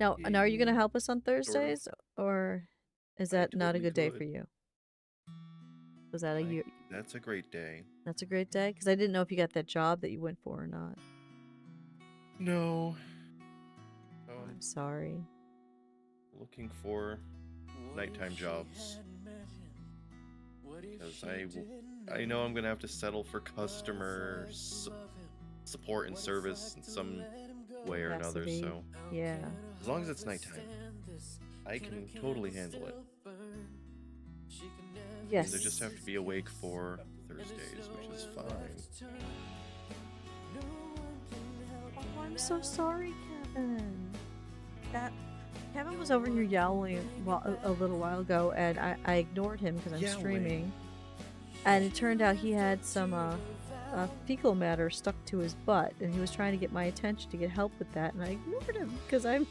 Now are you going to help us on Thursdays? Or is that not a good day for you? Was that That's a great day. That's a great day? Because I didn't know if you got that job that you went for or not. No. I'm sorry. Looking for nighttime jobs. Because I know I'm going to have to settle for customer support and service in some way or another, so... Yeah. As long as it's nighttime, I can totally handle it. Yes. I just have to be awake for Thursdays, which is fine. Oh, I'm so sorry, Kevin. Kevin was over here yowling a little while ago, and I ignored him because I'm streaming. And it turned out he had some fecal matter stuck to his butt, and he was trying to get my attention to get help with that, and I ignored him because I'm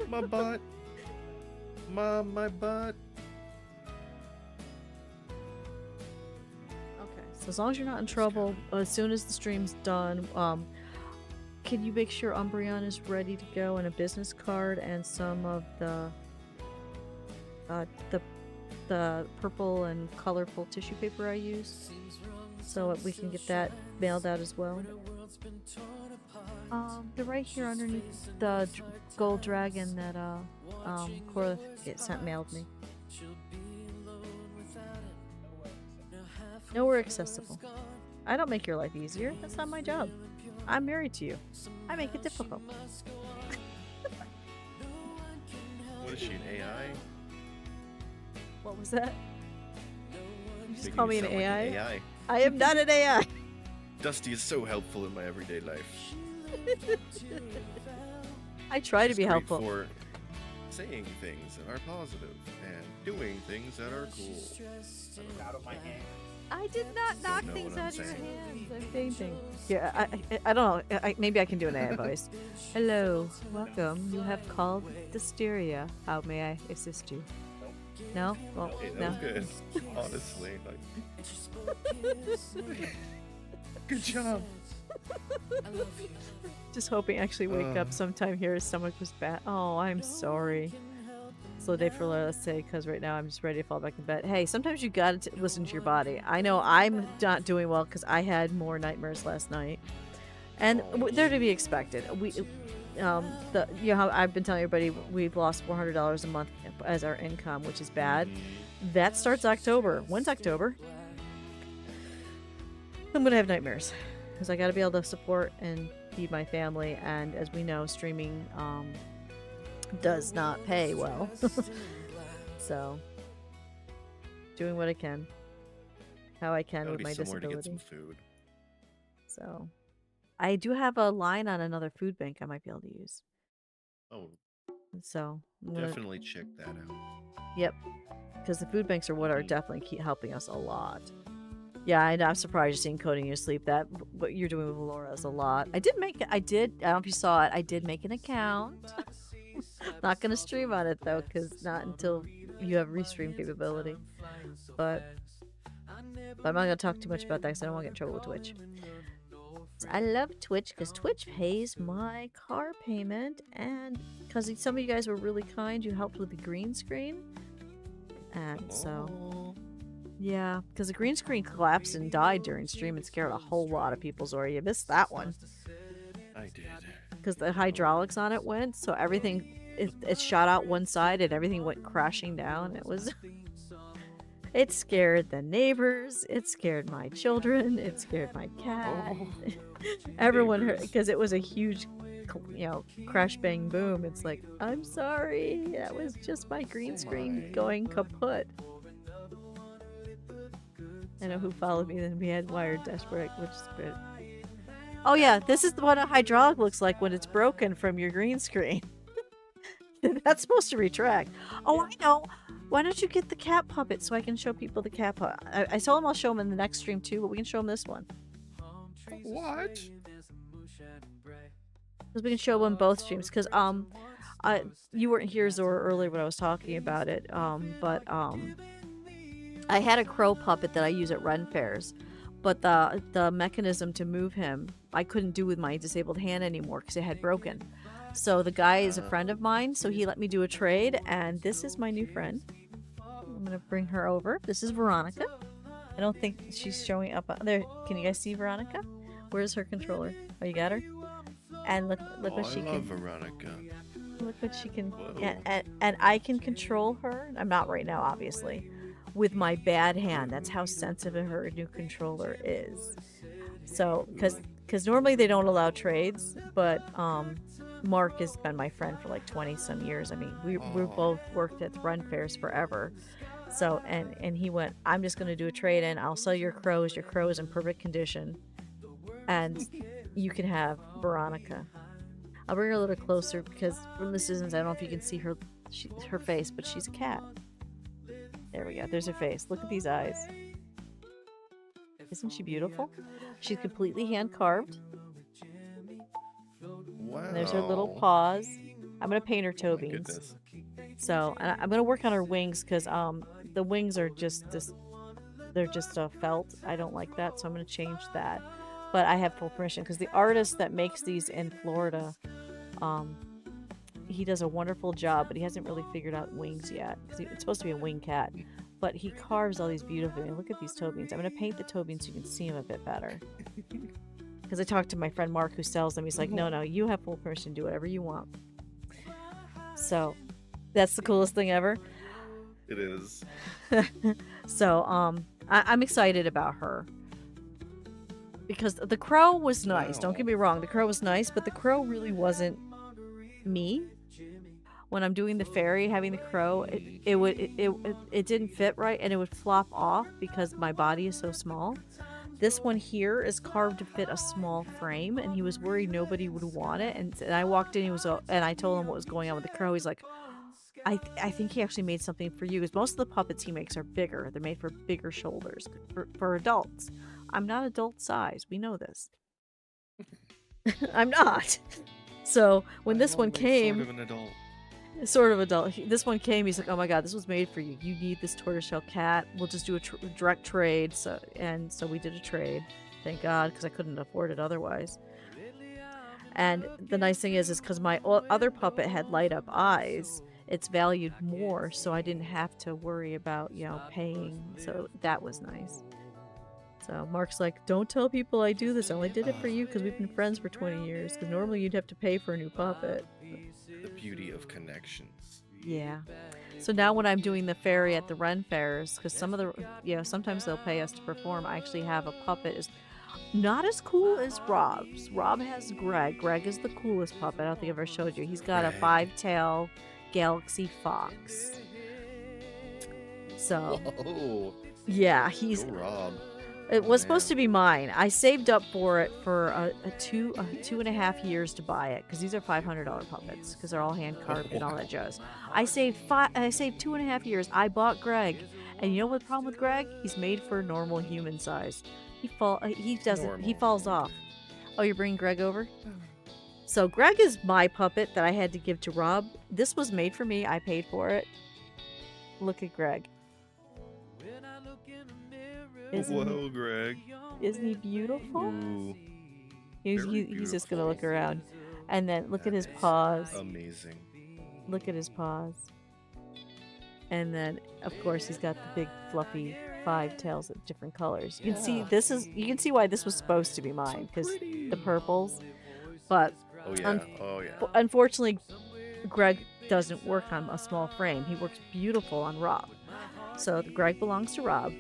My butt. Mom, my butt. Okay, so as long as you're not in trouble, as soon as the stream's done, can you make sure Umbreon is ready to go, and a business card and some of the purple and colorful tissue paper I use, so that we can get that mailed out as well? They're right here underneath the gold dragon that Cora mailed me. Nowhere accessible. I don't make your life easier. That's not my job. I'm married to you. I make it difficult. What is she, an AI? What was that? You just Making call you me an sound like AI? an AI. I am not an AI. Dusty is so helpful in my everyday life. I try to be She's great helpful. For saying things that are positive and doing things that are cool. Out of my hand. I did not knock know things what I'm out of your saying. hands. I'm fainting. Yeah, I don't know. Maybe I can do an AI voice. Hello, welcome. You have called Dysteria. How may I assist you? No? Well, Hey, that no. was good. Honestly, like, good job. Just hoping I actually wake up sometime here. His stomach was bad. Oh, I'm sorry. Slow day for Laura, let's say, because right now I'm just ready to fall back in bed. Hey, sometimes you gotta listen to your body. I know I'm not doing well because I had more nightmares last night, and they're to be expected. You know how I've been telling everybody we've lost $400 a month as our income, which is bad. That starts October. When's October? I'm gonna have nightmares because I gotta be able to support and feed my family, and as we know, streaming does not pay well. So doing what I can, how I can with my disability. To get some food. So I do have a line on another food bank I might be able to use. Oh, so definitely check that out. Yep, because the food banks are what are definitely helping us a lot. Yeah, I'm surprised you're seeing Coding Your Sleep. That what you're doing with Laura is a lot. I don't know if you saw it, I did make an account. Not gonna stream on it though, because not until you have restream capability. But I'm not gonna talk too much about that because I don't want to get in trouble with Twitch. So I love Twitch because Twitch pays my car payment, and because some of you guys were really kind, you helped with the green screen, and so yeah, because the green screen collapsed and died during stream and scared a whole lot of people. Zora, you missed that one. I I did. because the hydraulics on it went, so everything it shot out one side and everything went crashing down. It was it scared the neighbors, it scared my children, it scared my cat. Oh, Everyone heard neighbors. because it was a huge crash bang boom. It's like, I'm sorry, that was just my green screen going kaput. I know who followed me. Then we had wired dash brake, which is good. Oh yeah, this is what a hydraulic looks like when it's broken from your green screen. That's supposed to retract. Oh, I know. Why don't you get the cat puppet so I can show people the cat puppet? I told them I'll show them in the next stream too, but we can show them this one. What? Because we can show them both streams. Because you weren't here, Zora, earlier when I was talking about it. But I had a crow puppet that I use at run fairs, but the mechanism to move him I couldn't do with my disabled hand anymore because it had broken. So the guy is a friend of mine, so he let me do a trade, and this is my new friend. I'm gonna bring her over. This is Veronica. I don't think she's showing up there. Can you guys see Veronica? Where's her controller? Oh, you got her? And look what she I love can. Veronica. Look what she can. Whoa. And I can control her. I'm not right now, obviously, with my bad hand. That's how sensitive her new controller is. So, because normally they don't allow trades, but Mark has been my friend for like 20 some years. I mean, we both worked at the run fairs forever. So, and he went, I'm just going to do a trade in. I'll sell your crow is in perfect condition. And you can have Veronica. I'll bring her a little closer because from this distance, I don't know if you can see her face, but she's a cat. There we go. There's her face. Look at these eyes. Isn't she beautiful? She's completely hand carved. Wow. And there's her little paws. I'm gonna paint her toe My beans. goodness. So, and I'm gonna work on her wings because the wings are just this. They're just a felt. I don't like that, so I'm gonna change that. But I have full permission because the artist that makes these in Florida, he does a wonderful job, but he hasn't really figured out wings yet because it's supposed to be a wing cat. But he carves all these beautifully. I mean, look at these toe beans. I'm gonna paint the toe beans so you can see them a bit better. Because I talked to my friend Mark who sells them. He's like, no, you have full permission to do whatever you want. So, that's the coolest thing ever. It is. So, I'm excited about her. Because the crow was nice. Don't get me wrong. The crow was nice, but the crow really wasn't me. When I'm doing the fairy, having the crow, it didn't fit right, and it would flop off because my body is so small. This one here is carved to fit a small frame, and he was worried nobody would want it. And I walked in, and I told him what was going on with the crow. He's like, I think he actually made something for you, because most of the puppets he makes are bigger. They're made for bigger shoulders for adults. I'm not adult size. We know this. I'm not. So when this one came, Sort of an adult. sort of adult. This one came. He's like, "Oh my god, this was made for you. You need this tortoiseshell cat. We'll just do a direct trade." So we did a trade. Thank God, because I couldn't afford it otherwise. And the nice thing is because my other puppet had light up eyes, it's valued more, so I didn't have to worry about paying. So that was nice. So Mark's like, "Don't tell people I do this. I only did it for you because we've been friends for 20 years. Because normally you'd have to pay for a new puppet." The beauty of connections. Yeah. So now when I'm doing the fairy at the run fairs, because some of the, sometimes they'll pay us to perform, I actually have a puppet is not as cool as Rob's. Rob has Greg. Greg is the coolest puppet. I don't think I've ever showed you. He's got a 5-tail galaxy fox. So, Whoa. yeah, he's... Go Rob. It was man. supposed to be mine. I saved up for it for two and a half years to buy it because these are $500 puppets because they're all hand carved and all that jazz. I saved 2.5 years. I bought Greg, and you know what the problem with Greg? He's made for normal human size. He falls off. Oh, you're bringing Greg over? So Greg is my puppet that I had to give to Rob. This was made for me. I paid for it. Look at Greg. Whoa, Greg. Isn't he beautiful? Ooh, He's just gonna beautiful. look around, and then look at his paws. amazing. Look at his paws. And then, of course, he's got the big fluffy 5 tails of different colors. You can see You can see why this was supposed to be mine because the purples. But Oh yeah. Oh yeah. unfortunately, Greg doesn't work on a small frame. He works beautiful on Rob. So Greg belongs to Rob.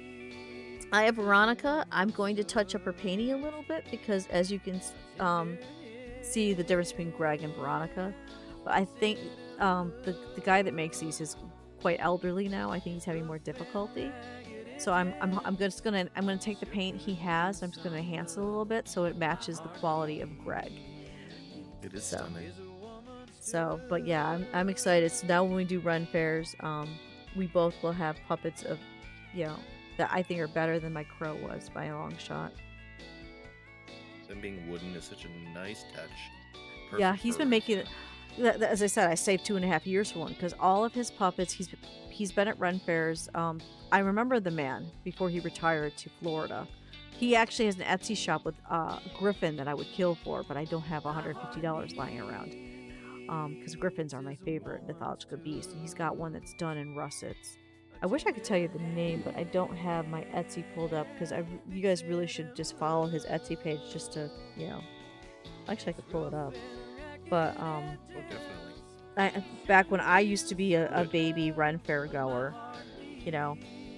I have Veronica. I'm going to touch up her painting a little bit because, as you can see, the difference between Greg and Veronica. But I think the guy that makes these is quite elderly now. I think he's having more difficulty. So I'm gonna take the paint he has. I'm just gonna enhance it a little bit so it matches the quality of Greg. It is stunning. So, but yeah, I'm excited. So now when we do run fairs, we both will have puppets of, that I think are better than my crow was by a long shot. Them being wooden is such a nice touch. Yeah, he's been making it. As I said, I saved 2.5 years for one because all of his puppets, he's been at run fairs. I remember the man before he retired to Florida. He actually has an Etsy shop with Griffin that I would kill for, but I don't have $150 lying around. Because Griffins are my favorite mythological beast. And he's got one that's done in russets. I wish I could tell you the name, but I don't have my Etsy pulled up because you guys really should just follow his Etsy page just to, Actually, I could pull it up. But Oh, definitely. back when I used to be a baby run fair goer,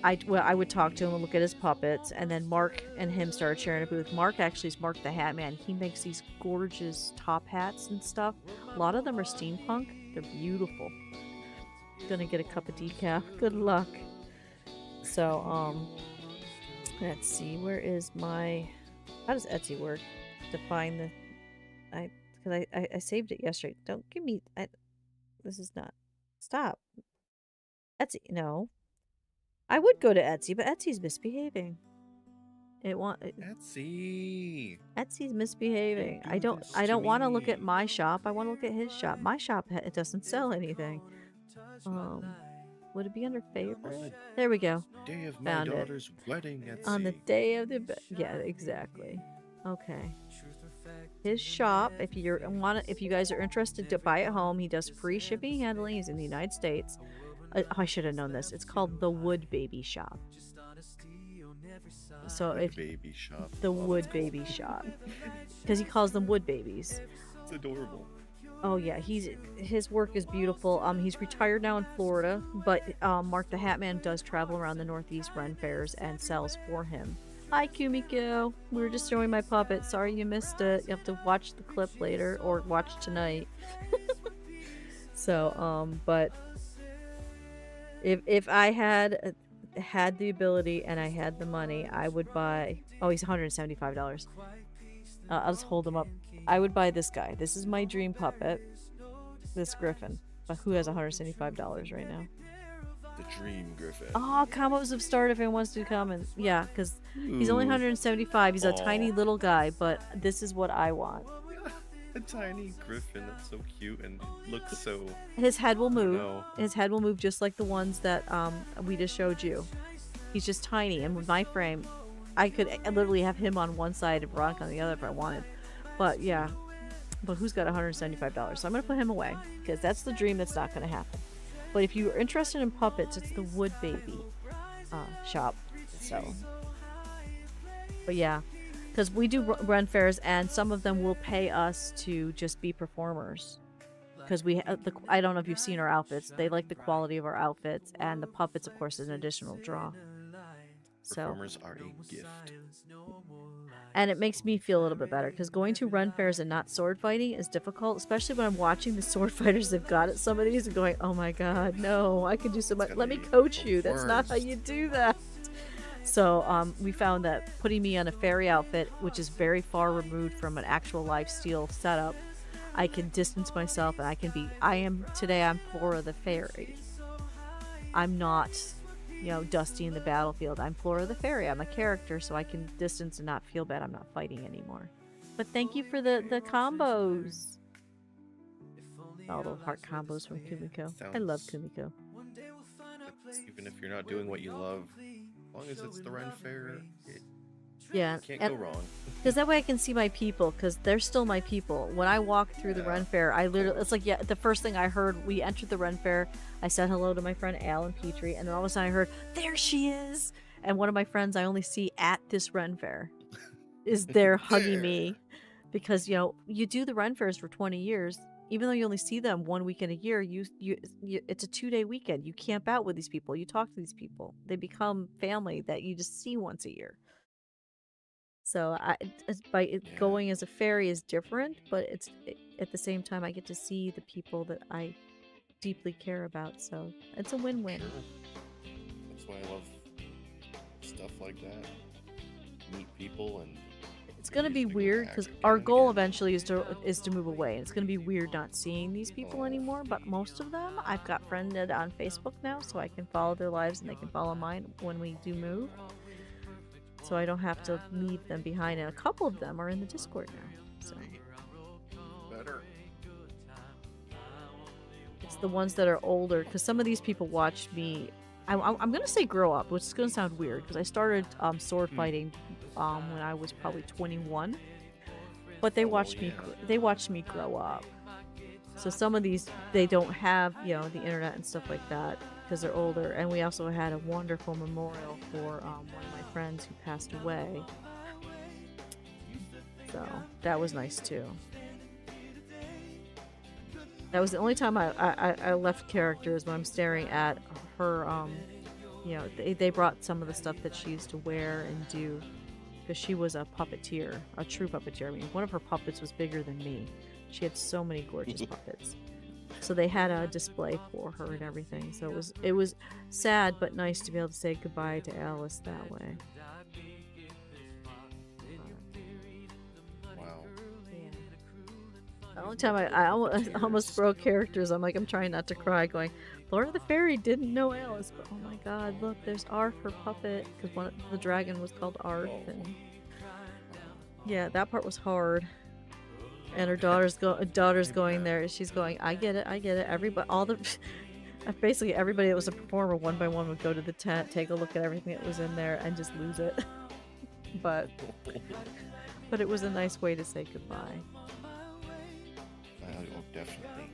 I would talk to him and look at his puppets, and then Mark and him started sharing a booth. Mark actually is Mark the Hat Man. He makes these gorgeous top hats and stuff. A lot of them are steampunk. They're beautiful. Gonna get a cup of decaf. Good luck. So, let's see. Where is my... How does Etsy work? To find the... Because I saved it yesterday. Don't give me... This is not... Stop. Etsy. No. I would go to Etsy, but Etsy's misbehaving. Etsy. Etsy's misbehaving. I don't want to look at my shop. I want to look at his shop. My shop, it doesn't sell anything. Would it be under favorite? There we go. Day of my Found daughter's wedding, Etsy. On the day of the... Yeah, exactly. Okay. His shop, if you guys are interested to buy at home, he does free shipping and handling. He's in the United States. I should have known this. It's called the Wood Baby Shop. So Wood Baby Shop. The Wood Baby Shop, because he calls them wood babies. It's adorable. Oh yeah, his work is beautiful. He's retired now in Florida, but Mark the Hat Man does travel around the Northeast run fairs and sells for him. Hi Kumiko, we were just showing my puppet. Sorry you missed it. You have to watch the clip later or watch tonight. So but if I had the ability and I had the money, I would buy... Oh, he's $175. I'll just hold him up. I would buy this guy. This is my dream puppet. This Griffin. But who has $175 right now? The Dream Griffin. Oh, combos have started if anyone wants to come. And yeah, because he's only 175. He's a tiny little guy, but this is what I want. A tiny griffin that's so cute and looks so... His head will move. His head will move just like the ones that we just showed you. He's just tiny, and with my frame, I could literally have him on one side and Veronica on the other if I wanted. But yeah, but who's got $175? So I'm going to put him away, because that's the dream that's not going to happen. But if you're interested in puppets, it's the Wood Baby shop. So, but yeah. Because we do run fairs, and some of them will pay us to just be performers. Because I don't know if you've seen our outfits. They like the quality of our outfits, and the puppets, of course, is an additional draw. Performers are a gift. And it makes me feel a little bit better, because going to run fairs and not sword fighting is difficult, especially when I'm watching the sword fighters they've got at some of these and going, oh my god, no, I can do so much. Let me coach you. That's not how you do that. So we found that putting me on a fairy outfit, which is very far removed from an actual life steel setup, I can distance myself, and I'm Flora the Fairy. I'm not, Dusty in the battlefield. I'm Flora the Fairy. I'm a character, so I can distance and not feel bad I'm not fighting anymore. But thank you for the combos. All the heart combos from Kumiko. I love Kumiko. Even if you're not doing what you love, as long as it's the run fair, yeah, can't go wrong. Because that way I can see my people, because they're still my people. When I walk through the run fair, it's like, the first thing I heard, we entered the run fair, I said hello to my friend Alan Petrie, and then all of a sudden I heard, there she is! And one of my friends I only see at this run fair is there hugging me. because you do the Ren fairs for 20 years. Even though you only see them 1 weekend a year, it's a 2-day weekend. You camp out with these people. You talk to these people. They become family that you just see once a year. So going as a fairy is different, but at the same time I get to see the people that I deeply care about. So it's a win-win. Sure. That's why I love stuff like that. Meet people, and it's gonna be usually go weird back because again our and goal again. eventually is to move away. And it's gonna be weird not seeing these people anymore. But most of them I've got friended on Facebook now, so I can follow their lives and they can follow mine when we do move. So I don't have to leave them behind. And a couple of them are in the Discord now. So Better. it's the ones that are older, because some of these people watched me. I'm gonna say grow up, which is gonna sound weird because I started sword fighting when I was probably 21, but they watched me. They watched me grow up. So some of these they don't have the internet and stuff like that because they're older. And we also had a wonderful memorial for one of my friends who passed away. So that was nice too. That was the only time I left characters when I'm staring at her. They brought some of the stuff that she used to wear and do, because she was a puppeteer, a true puppeteer. I mean, one of her puppets was bigger than me. She had so many gorgeous puppets. So they had a display for her and everything. So it was sad but nice to be able to say goodbye to Alice that way. Wow. Yeah. The only time I almost broke characters, I'm trying not to cry, going, Laura the Fairy didn't know Alice, but oh my god, look, there's Arf, her puppet, because the dragon was called Arf, and yeah, that part was hard. And her daughter's going there. She's going, I get it. Everybody, basically everybody that was a performer, one by one, would go to the tent, take a look at everything that was in there, and just lose it. but it was a nice way to say goodbye. Oh, definitely.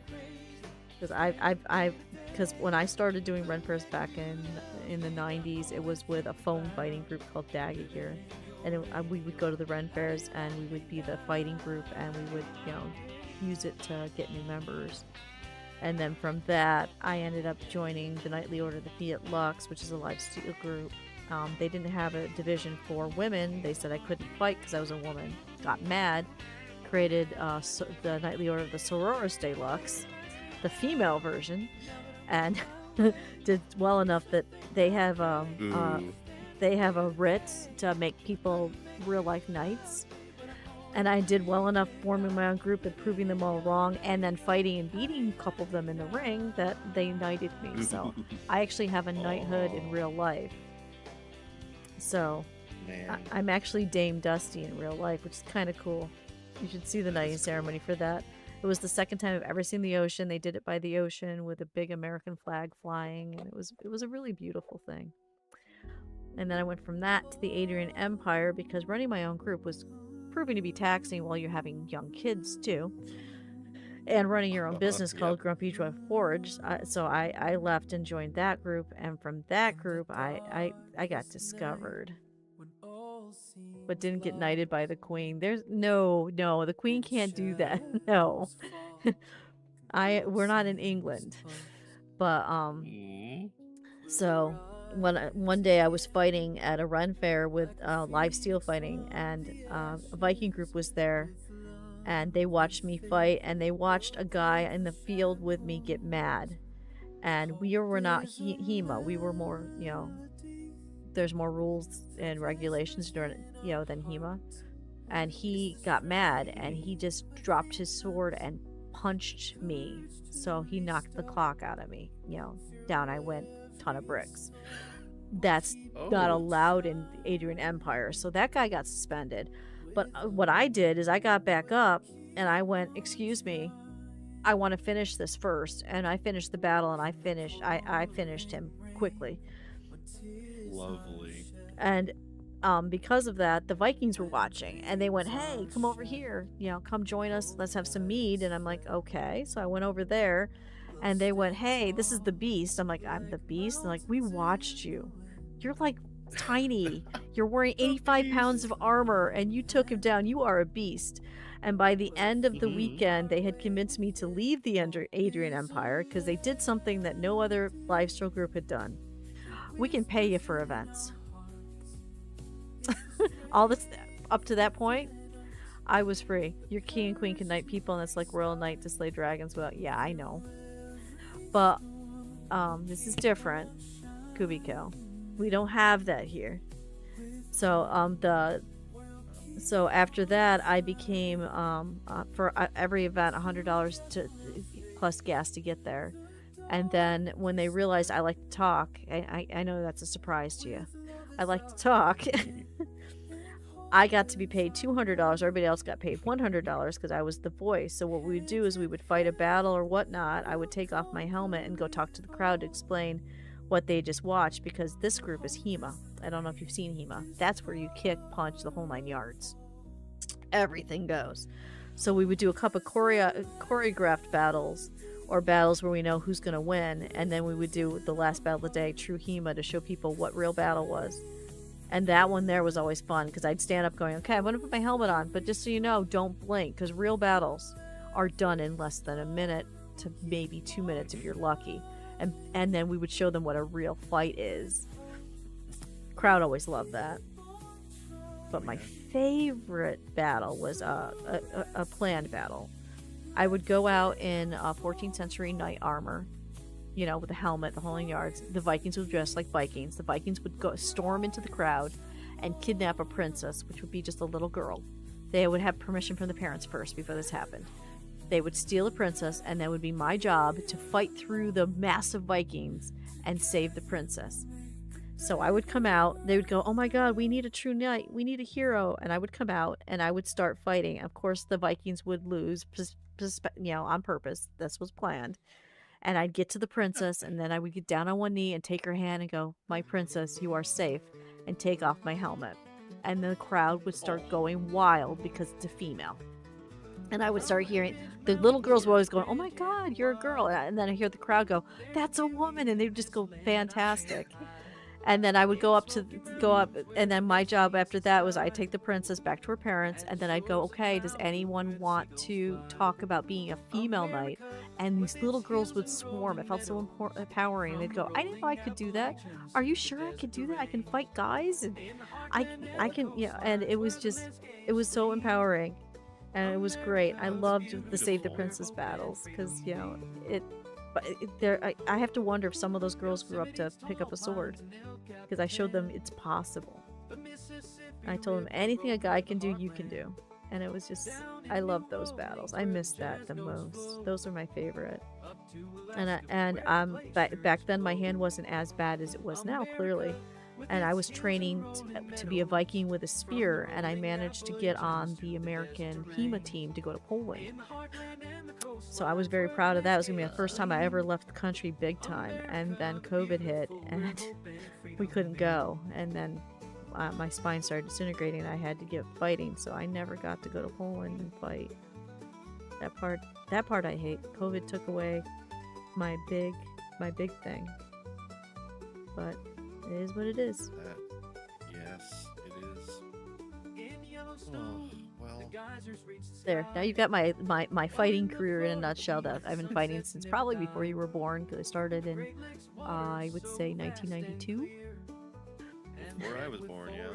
Because when I started doing Ren fairs back in the 90s, it was with a phone fighting group called Daggy here. And we would go to the Ren fairs and we would be the fighting group, and we would, use it to get new members. And then from that, I ended up joining the Knightly Order of the Fiat Lux, which is a live steel group. They didn't have a division for women. They said I couldn't fight because I was a woman. Got mad, created the Knightly Order of the Sororous de Lux, the female version, and did well enough that they have a writ to make people real life knights. And I did well enough forming my own group and proving them all wrong, and then fighting and beating a couple of them in the ring, that they knighted me. So I actually have a knighthood in real life. So I'm actually Dame Dusty in real life, which is kind of cool. You should see the knighting ceremony for that. It was the second time I've ever seen the ocean. They did it by the ocean with a big American flag flying, and it was a really beautiful thing. And then I went from that to the Adrian Empire, because running my own group was proving to be taxing while you're having young kids too, and running your own business called Grumpy Joy Forge. So I left and joined that group, and from that group I got discovered, but didn't get knighted by the queen. There's no, the queen can't do that. No. We're not in England. But so one day I was fighting at a Ren fair with live steel fighting, and a Viking group was there, and they watched me fight, and they watched a guy in the field with me get mad. And we were not HEMA. We were more, there's more rules and regulations than HEMA. And he got mad, and he just dropped his sword and punched me. So he knocked the clock out of me. Down I went, ton of bricks. That's not allowed in the Adrian Empire. So that guy got suspended. But what I did is I got back up and I went, excuse me, I want to finish this first. And I finished the battle, and I finished him quickly. Lovely. And because of that, the Vikings were watching, and they went, hey, come over here, come join us, let's have some mead. And I'm like, okay. So I went over there, and they went, hey, this is the Beast. I'm like, I'm the Beast? And like, we watched you. You're like tiny. You're wearing 85 pounds of armor, and you took him down. You are a beast. And by the end of the weekend, they had convinced me to leave the Adrian Empire because they did something that no other lifestyle group had done. We can pay you for events. All this up to that point, I was free. Your king and queen can knight people, and it's like royal knight to slay dragons. Well, yeah, I know. But this is different, Kubiko. We don't have that here. So so after that, I became for every event $100 to plus gas to get there. And then when they realized I like to talk, I know that's a surprise to you. I like to talk. I got to be paid $200. Everybody else got paid $100 because I was the voice. So what we would do is we would fight a battle or whatnot. I would take off my helmet and go talk to the crowd to explain what they just watched, because this group is HEMA. I don't know if you've seen HEMA. That's where you kick, punch, the whole 9 yards. Everything goes. So we would do a couple of choreographed battles, or battles where we know who's going to win, and then we would do the last battle of the day, True HEMA, to show people what real battle was. And that one there was always fun, because I'd stand up going, okay, I'm going to put my helmet on, but just so you know, don't blink, because real battles are done in less than a minute to maybe 2 minutes if you're lucky. And then we would show them what a real fight is. Crowd always loved that. But my favorite battle was a planned battle. I would go out in 14th century knight armor, you know, with a helmet, the whole 9 yards. The Vikings would dress like Vikings. The Vikings would go storm into the crowd and kidnap a princess, which would be just a little girl. They would have permission from the parents first before this happened. They would steal a princess, and that would be my job to fight through the massive Vikings and save the princess. So I would come out, they would go, oh my god, we need a true knight, we need a hero, and I would come out and I would start fighting. Of course the Vikings would lose, on purpose. This was planned. And I'd get to the princess, and then I would get down on one knee and take her hand and go, my princess, you are safe, and take off my helmet. And the crowd would start going wild because it's a female. And I would start hearing, the little girls were always going, oh my god, you're a girl. And then I hear the crowd go, that's a woman. And they would just go, fantastic. And then I would go up, and then my job after that was I'd take the princess back to her parents, and then I'd go, okay, does anyone want to talk about being a female knight? And these little girls would swarm. It felt so empowering. They'd go, I didn't know I could do that. Are you sure I could do that? I can fight guys? And I can, and it was so empowering. And it was great. I loved the Save the Princess battles because, I have to wonder if some of those girls grew up to pick up a sword, because I showed them it's possible. I told them anything a guy can do, you can do. And it was just, I loved those battles. I missed that the most. Those are my favorite. And back then my hand wasn't as bad as it was now, clearly. And I was training to be a Viking with a spear, and I managed to get on the American HEMA team to go to Poland. So I was very proud of that. It was going to be the first time I ever left the country big time. And then COVID hit, and we couldn't go. And then my spine started disintegrating, and I had to get fighting. So I never got to go to Poland and fight. That part I hate. COVID took away my big thing. But it is what it is. Yes, it is. Oh, well. There. Now you've got my fighting career in a nutshell. That I've been fighting since probably before you were born, because I started in, I would say 1992. Before I was born, yeah.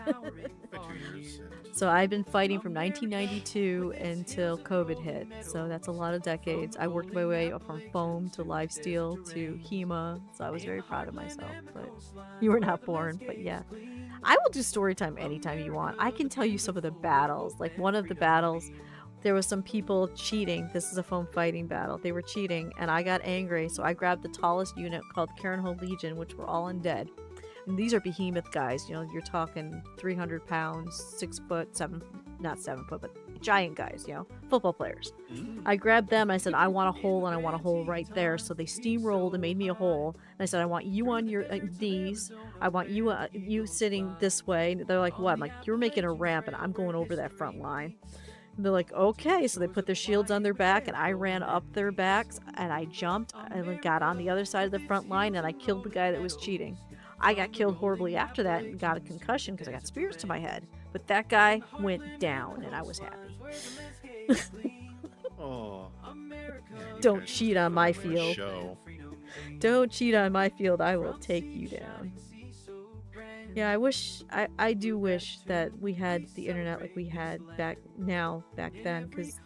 By 2 years. So I've been fighting from 1992 until COVID hit. So that's a lot of decades. I worked my way up from foam to live steel to HEMA. So I was very proud of myself. But you were not born. But yeah, I will do story time anytime you want. I can tell you some of the battles. Like one of the battles, there was some people cheating. This is a foam fighting battle. They were cheating, and I got angry. So I grabbed the tallest unit called Cairnhole Legion, which were all undead. And these are behemoth guys, you're talking 300 pounds, 6 foot, not 7 foot, but giant guys, football players. I grabbed them, I said, I want a hole, and I want a hole right there. So they steamrolled and made me a hole. And I said, I want you on your knees. I want you sitting this way. And they're like, what? I'm like, you're making a ramp, and I'm going over that front line. And they're like, okay. So they put their shields on their back, and I ran up their backs, and I jumped, and got on the other side of the front line, and I killed the guy that was cheating. I got killed horribly after that and got a concussion because I got spears to my head. But that guy went down, and I was happy. Oh. Don't cheat on my field. Show. Don't cheat on my field. I will take you down. Yeah, I do wish that we had the internet like we had back then, because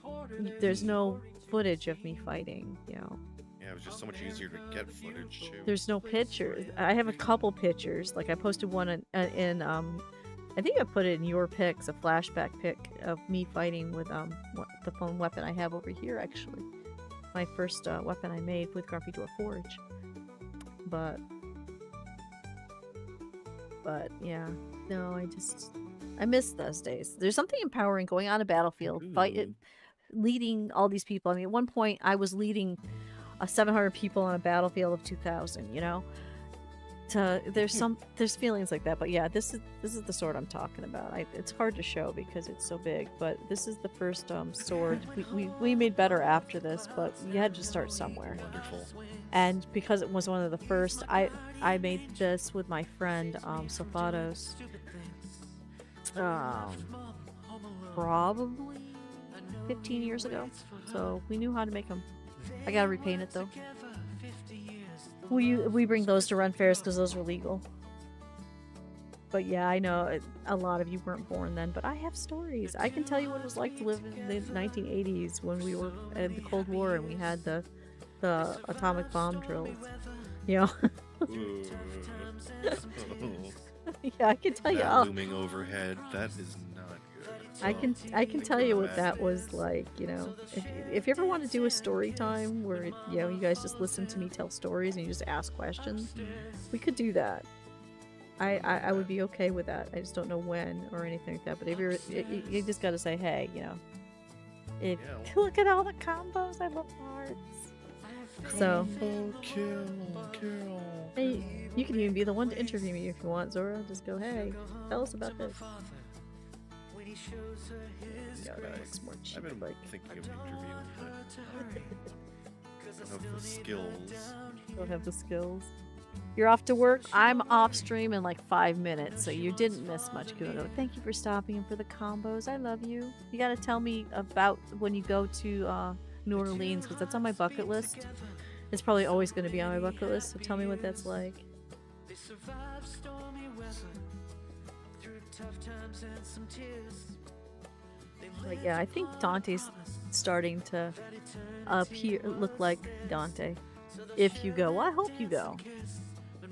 there's no footage of me fighting, you know. Yeah, it was just so much easier to get footage too. There's no pictures. I have a couple pictures. Like I posted one in I think I put it in your pics, a flashback pic of me fighting with the phone weapon I have over here, actually. My first weapon I made with Grumpy Door Forge. But yeah, no, I miss those days. There's something empowering going on a battlefield, leading all these people. I mean, at one point I was leading 700 people on a battlefield of 2,000. You know, there's feelings like that. But yeah, this is the sword I'm talking about. It's hard to show because it's so big. But this is the first sword we made better after this. But you had to start somewhere. Wonderful. And because it was one of the first, I made this with my friend Sofados. Probably 15 years ago. So we knew how to make them. I gotta repaint it though. We bring those to run fairs because those were legal. But yeah, I know a lot of you weren't born then, but I have stories. I can tell you what it was like to live in the 1980s when we were in the Cold War and we had the atomic bomb drills. You know? Yeah, I can tell you. That looming overhead, that is not good. I can tell you what that was like, you know. If you ever want to do a story time where, you know, you guys just listen to me tell stories and you just ask questions, we could do that. I would be okay with that. I just don't know when or anything like that. But if you just gotta say, hey, you know, look at all the combos. I love hearts. So, kill. hey, you can even be the one to interview me if you want, Zora. Just go, hey, tell us about this. God, that looks more cheap. I've been thinking of interviewing, but I don't have the skills. Don't have the skills. You're off to work. I'm off stream in like 5 minutes, so you didn't miss much, Kudo. Thank you for stopping and for the combos. I love you. You gotta tell me about when you go to New Orleans, because that's on my bucket list. It's probably always going to be on my bucket list, so tell me what that's like. But yeah, I think Dante's starting to look like Dante. If you go, well, I hope you go.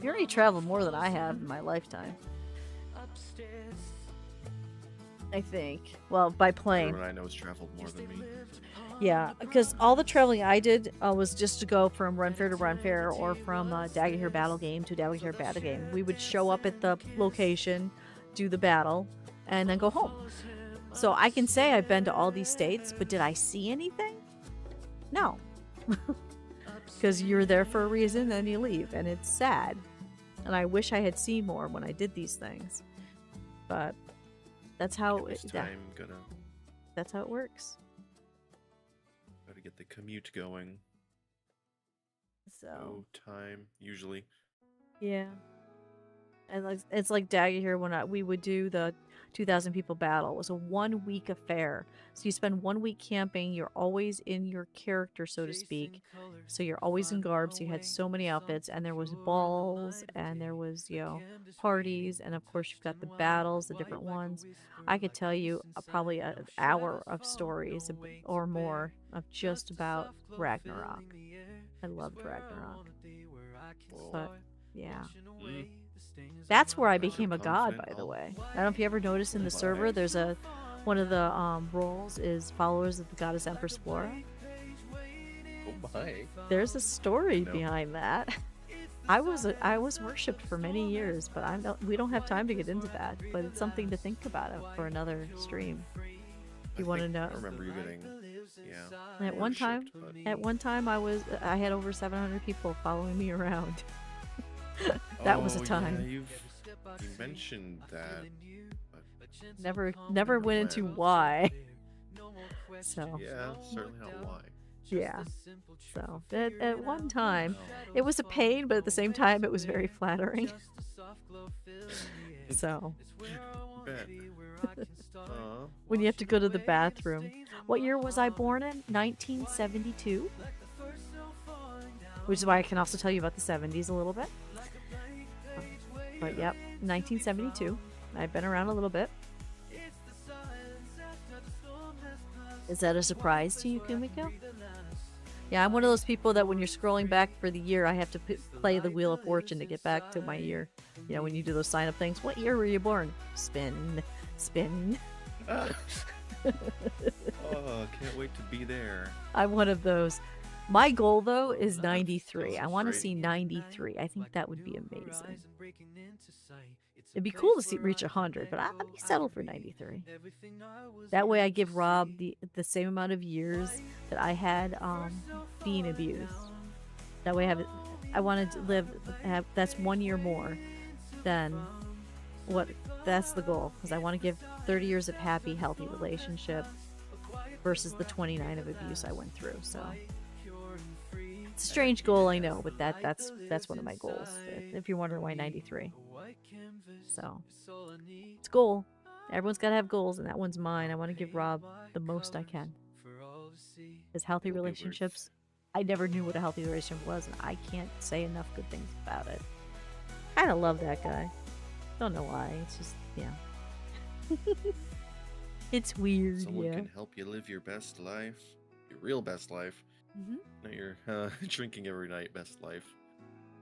You already traveled more than I have in my lifetime. I think. Well, by plane. Everyone I know has traveled more than me. Yeah, because all the traveling I did was just to go from Run Fair to Run Fair or from Daggett Battle Game to Daggett Battle Game. We would show up at the location, do the battle, and then go home. So I can say I've been to all these states, but did I see anything? No. Because you're there for a reason, then you leave, and it's sad. And I wish I had seen more when I did these things. But that's how that's how it works. Got to get the commute going. So no time usually. Yeah. And it's like Daggett here when we would do the 2,000 people battle. It was a 1 week affair. So you spend 1 week camping. You're always in your character, so to speak. So you're always in garb. So you had so many outfits, and there was balls, and there was, you know, parties, and of course you've got the battles, the different ones. I could tell you probably an hour of stories or more of just about Ragnarok. I loved Ragnarok. But yeah. That's where I became a god, by the way. I don't know if you ever noticed in the server, there's one of the roles is followers of the goddess Empress Flora. Oh my. There's a story behind that. I was worshipped for many years, but we don't have time to get into that. But it's something to think about for another stream. You want to know? I remember you getting, yeah. At one time, I had over 700 people following me around. That was a time. Yeah, you mentioned that. Never went into why. So. Yeah, certainly not why. Yeah. So at one time, it was a pain, but at the same time, it was very flattering. So. Bet. Aw. When you have to go to the bathroom. What year was I born in? 1972. Which is why I can also tell you about the 70s a little bit. But yep, 1972. I've been around a little bit. Is that a surprise to you, Kumiko? Yeah, I'm one of those people that when you're scrolling back for the year, I have to play the Wheel of Fortune to get back to my year. You know, when you do those sign-up things. What year were you born? Spin. Spin. Oh, can't wait to be there. I'm one of those. My goal, though, is 93. I want to see 93. I think that would be amazing. It'd be cool to reach 100, but I'd be settled for 93. That way I give Rob the same amount of years that I had being abused. That way I wanted to that's 1 year more than what, that's the goal. Because I want to give 30 years of happy, healthy relationship versus the 29 of abuse I went through, so... It's a strange goal, I know, but that's one of my goals. If you're wondering why 93. So, it's a goal. Everyone's got to have goals, and that one's mine. I want to give Rob the most I can. His healthy relationships, I never knew what a healthy relationship was, and I can't say enough good things about it. I kind of love that guy. Don't know why. It's just, yeah. It's weird, Someone yeah. can help you live your best life, your real best life. Not your drinking every night best life.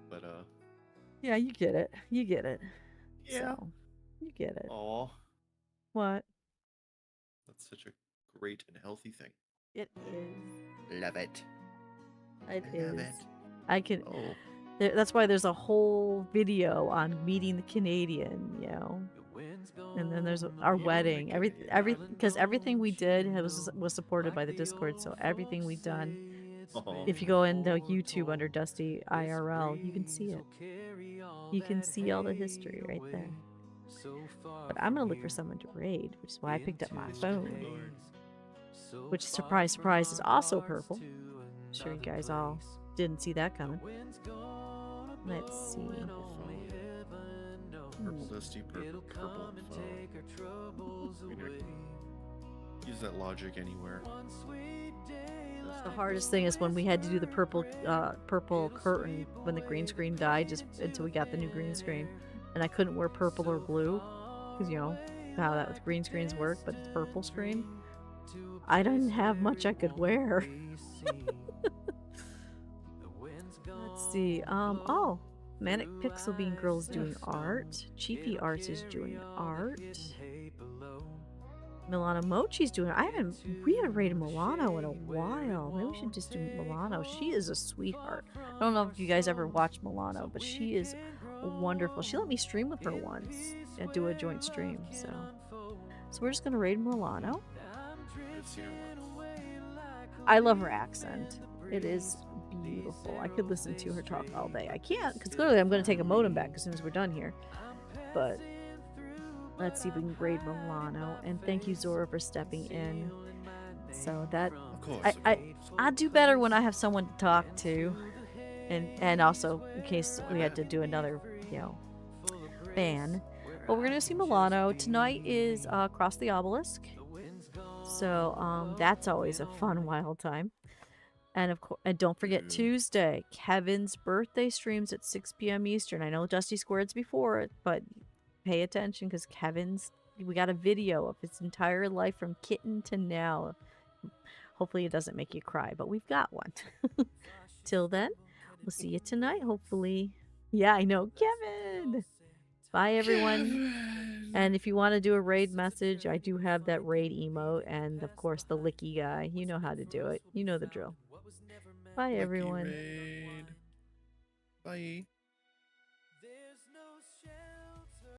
But yeah, you get it. You get it. Yeah. So, you get it. Aw, What? that's such a great and healthy thing. It is. Love it. It I love is. it. I can. Oh, That's why there's a whole video on meeting the Canadian, you know. And then there's our wedding. Because everything we did was supported by the Discord. So everything we've done. Aw. If you go into YouTube under Dusty IRL, you can see it. You can see all the history right there. But I'm gonna look for someone to raid, which is why I picked up my phone. Which, surprise, surprise, is also purple. I'm sure you guys all didn't see that coming. Let's see. Purple dusty, purple phone. You know, use that logic anywhere. The hardest thing is when we had to do the purple curtain when the green screen died, just until we got the new green screen, and I couldn't wear purple or blue because you know how that with green screens work, but it's purple screen. I didn't have much I could wear. Let's see. Oh, Manic Pixel Bean Girl's doing art. Chiefy Arts is doing art. Milano Mochi's doing it. We haven't rated Milano in a while. Maybe we should just do Milano. She is a sweetheart. I don't know if you guys ever watched Milano, but she is wonderful. She let me stream with her once and do a joint stream. So we're just gonna raid Milano. I've seen her once. I love her accent. It is beautiful. I could listen to her talk all day. I can't because clearly I'm going to take a modem back as soon as we're done here. But let's see if we can grade Milano. And thank you, Zora, for stepping in. So that Of course. I do better when I have someone to talk to, and also in case we had to do another, you know, ban. But we're gonna see Milano tonight. Is Cross the Obelisk. So that's always a fun, wild time. And of course, and don't forget Tuesday, Kevin's birthday streams at 6 p.m. Eastern. I know Dusty squared before it, but pay attention because we got a video of his entire life from kitten to now. Hopefully it doesn't make you cry, but we've got one. Till then, we'll see you tonight, hopefully. Yeah, I know, Kevin! Bye, everyone. Kevin. And if you want to do a raid message, I do have that raid emote and, of course, the licky guy. You know how to do it. You know the drill. Bye, everyone. Raid. Bye.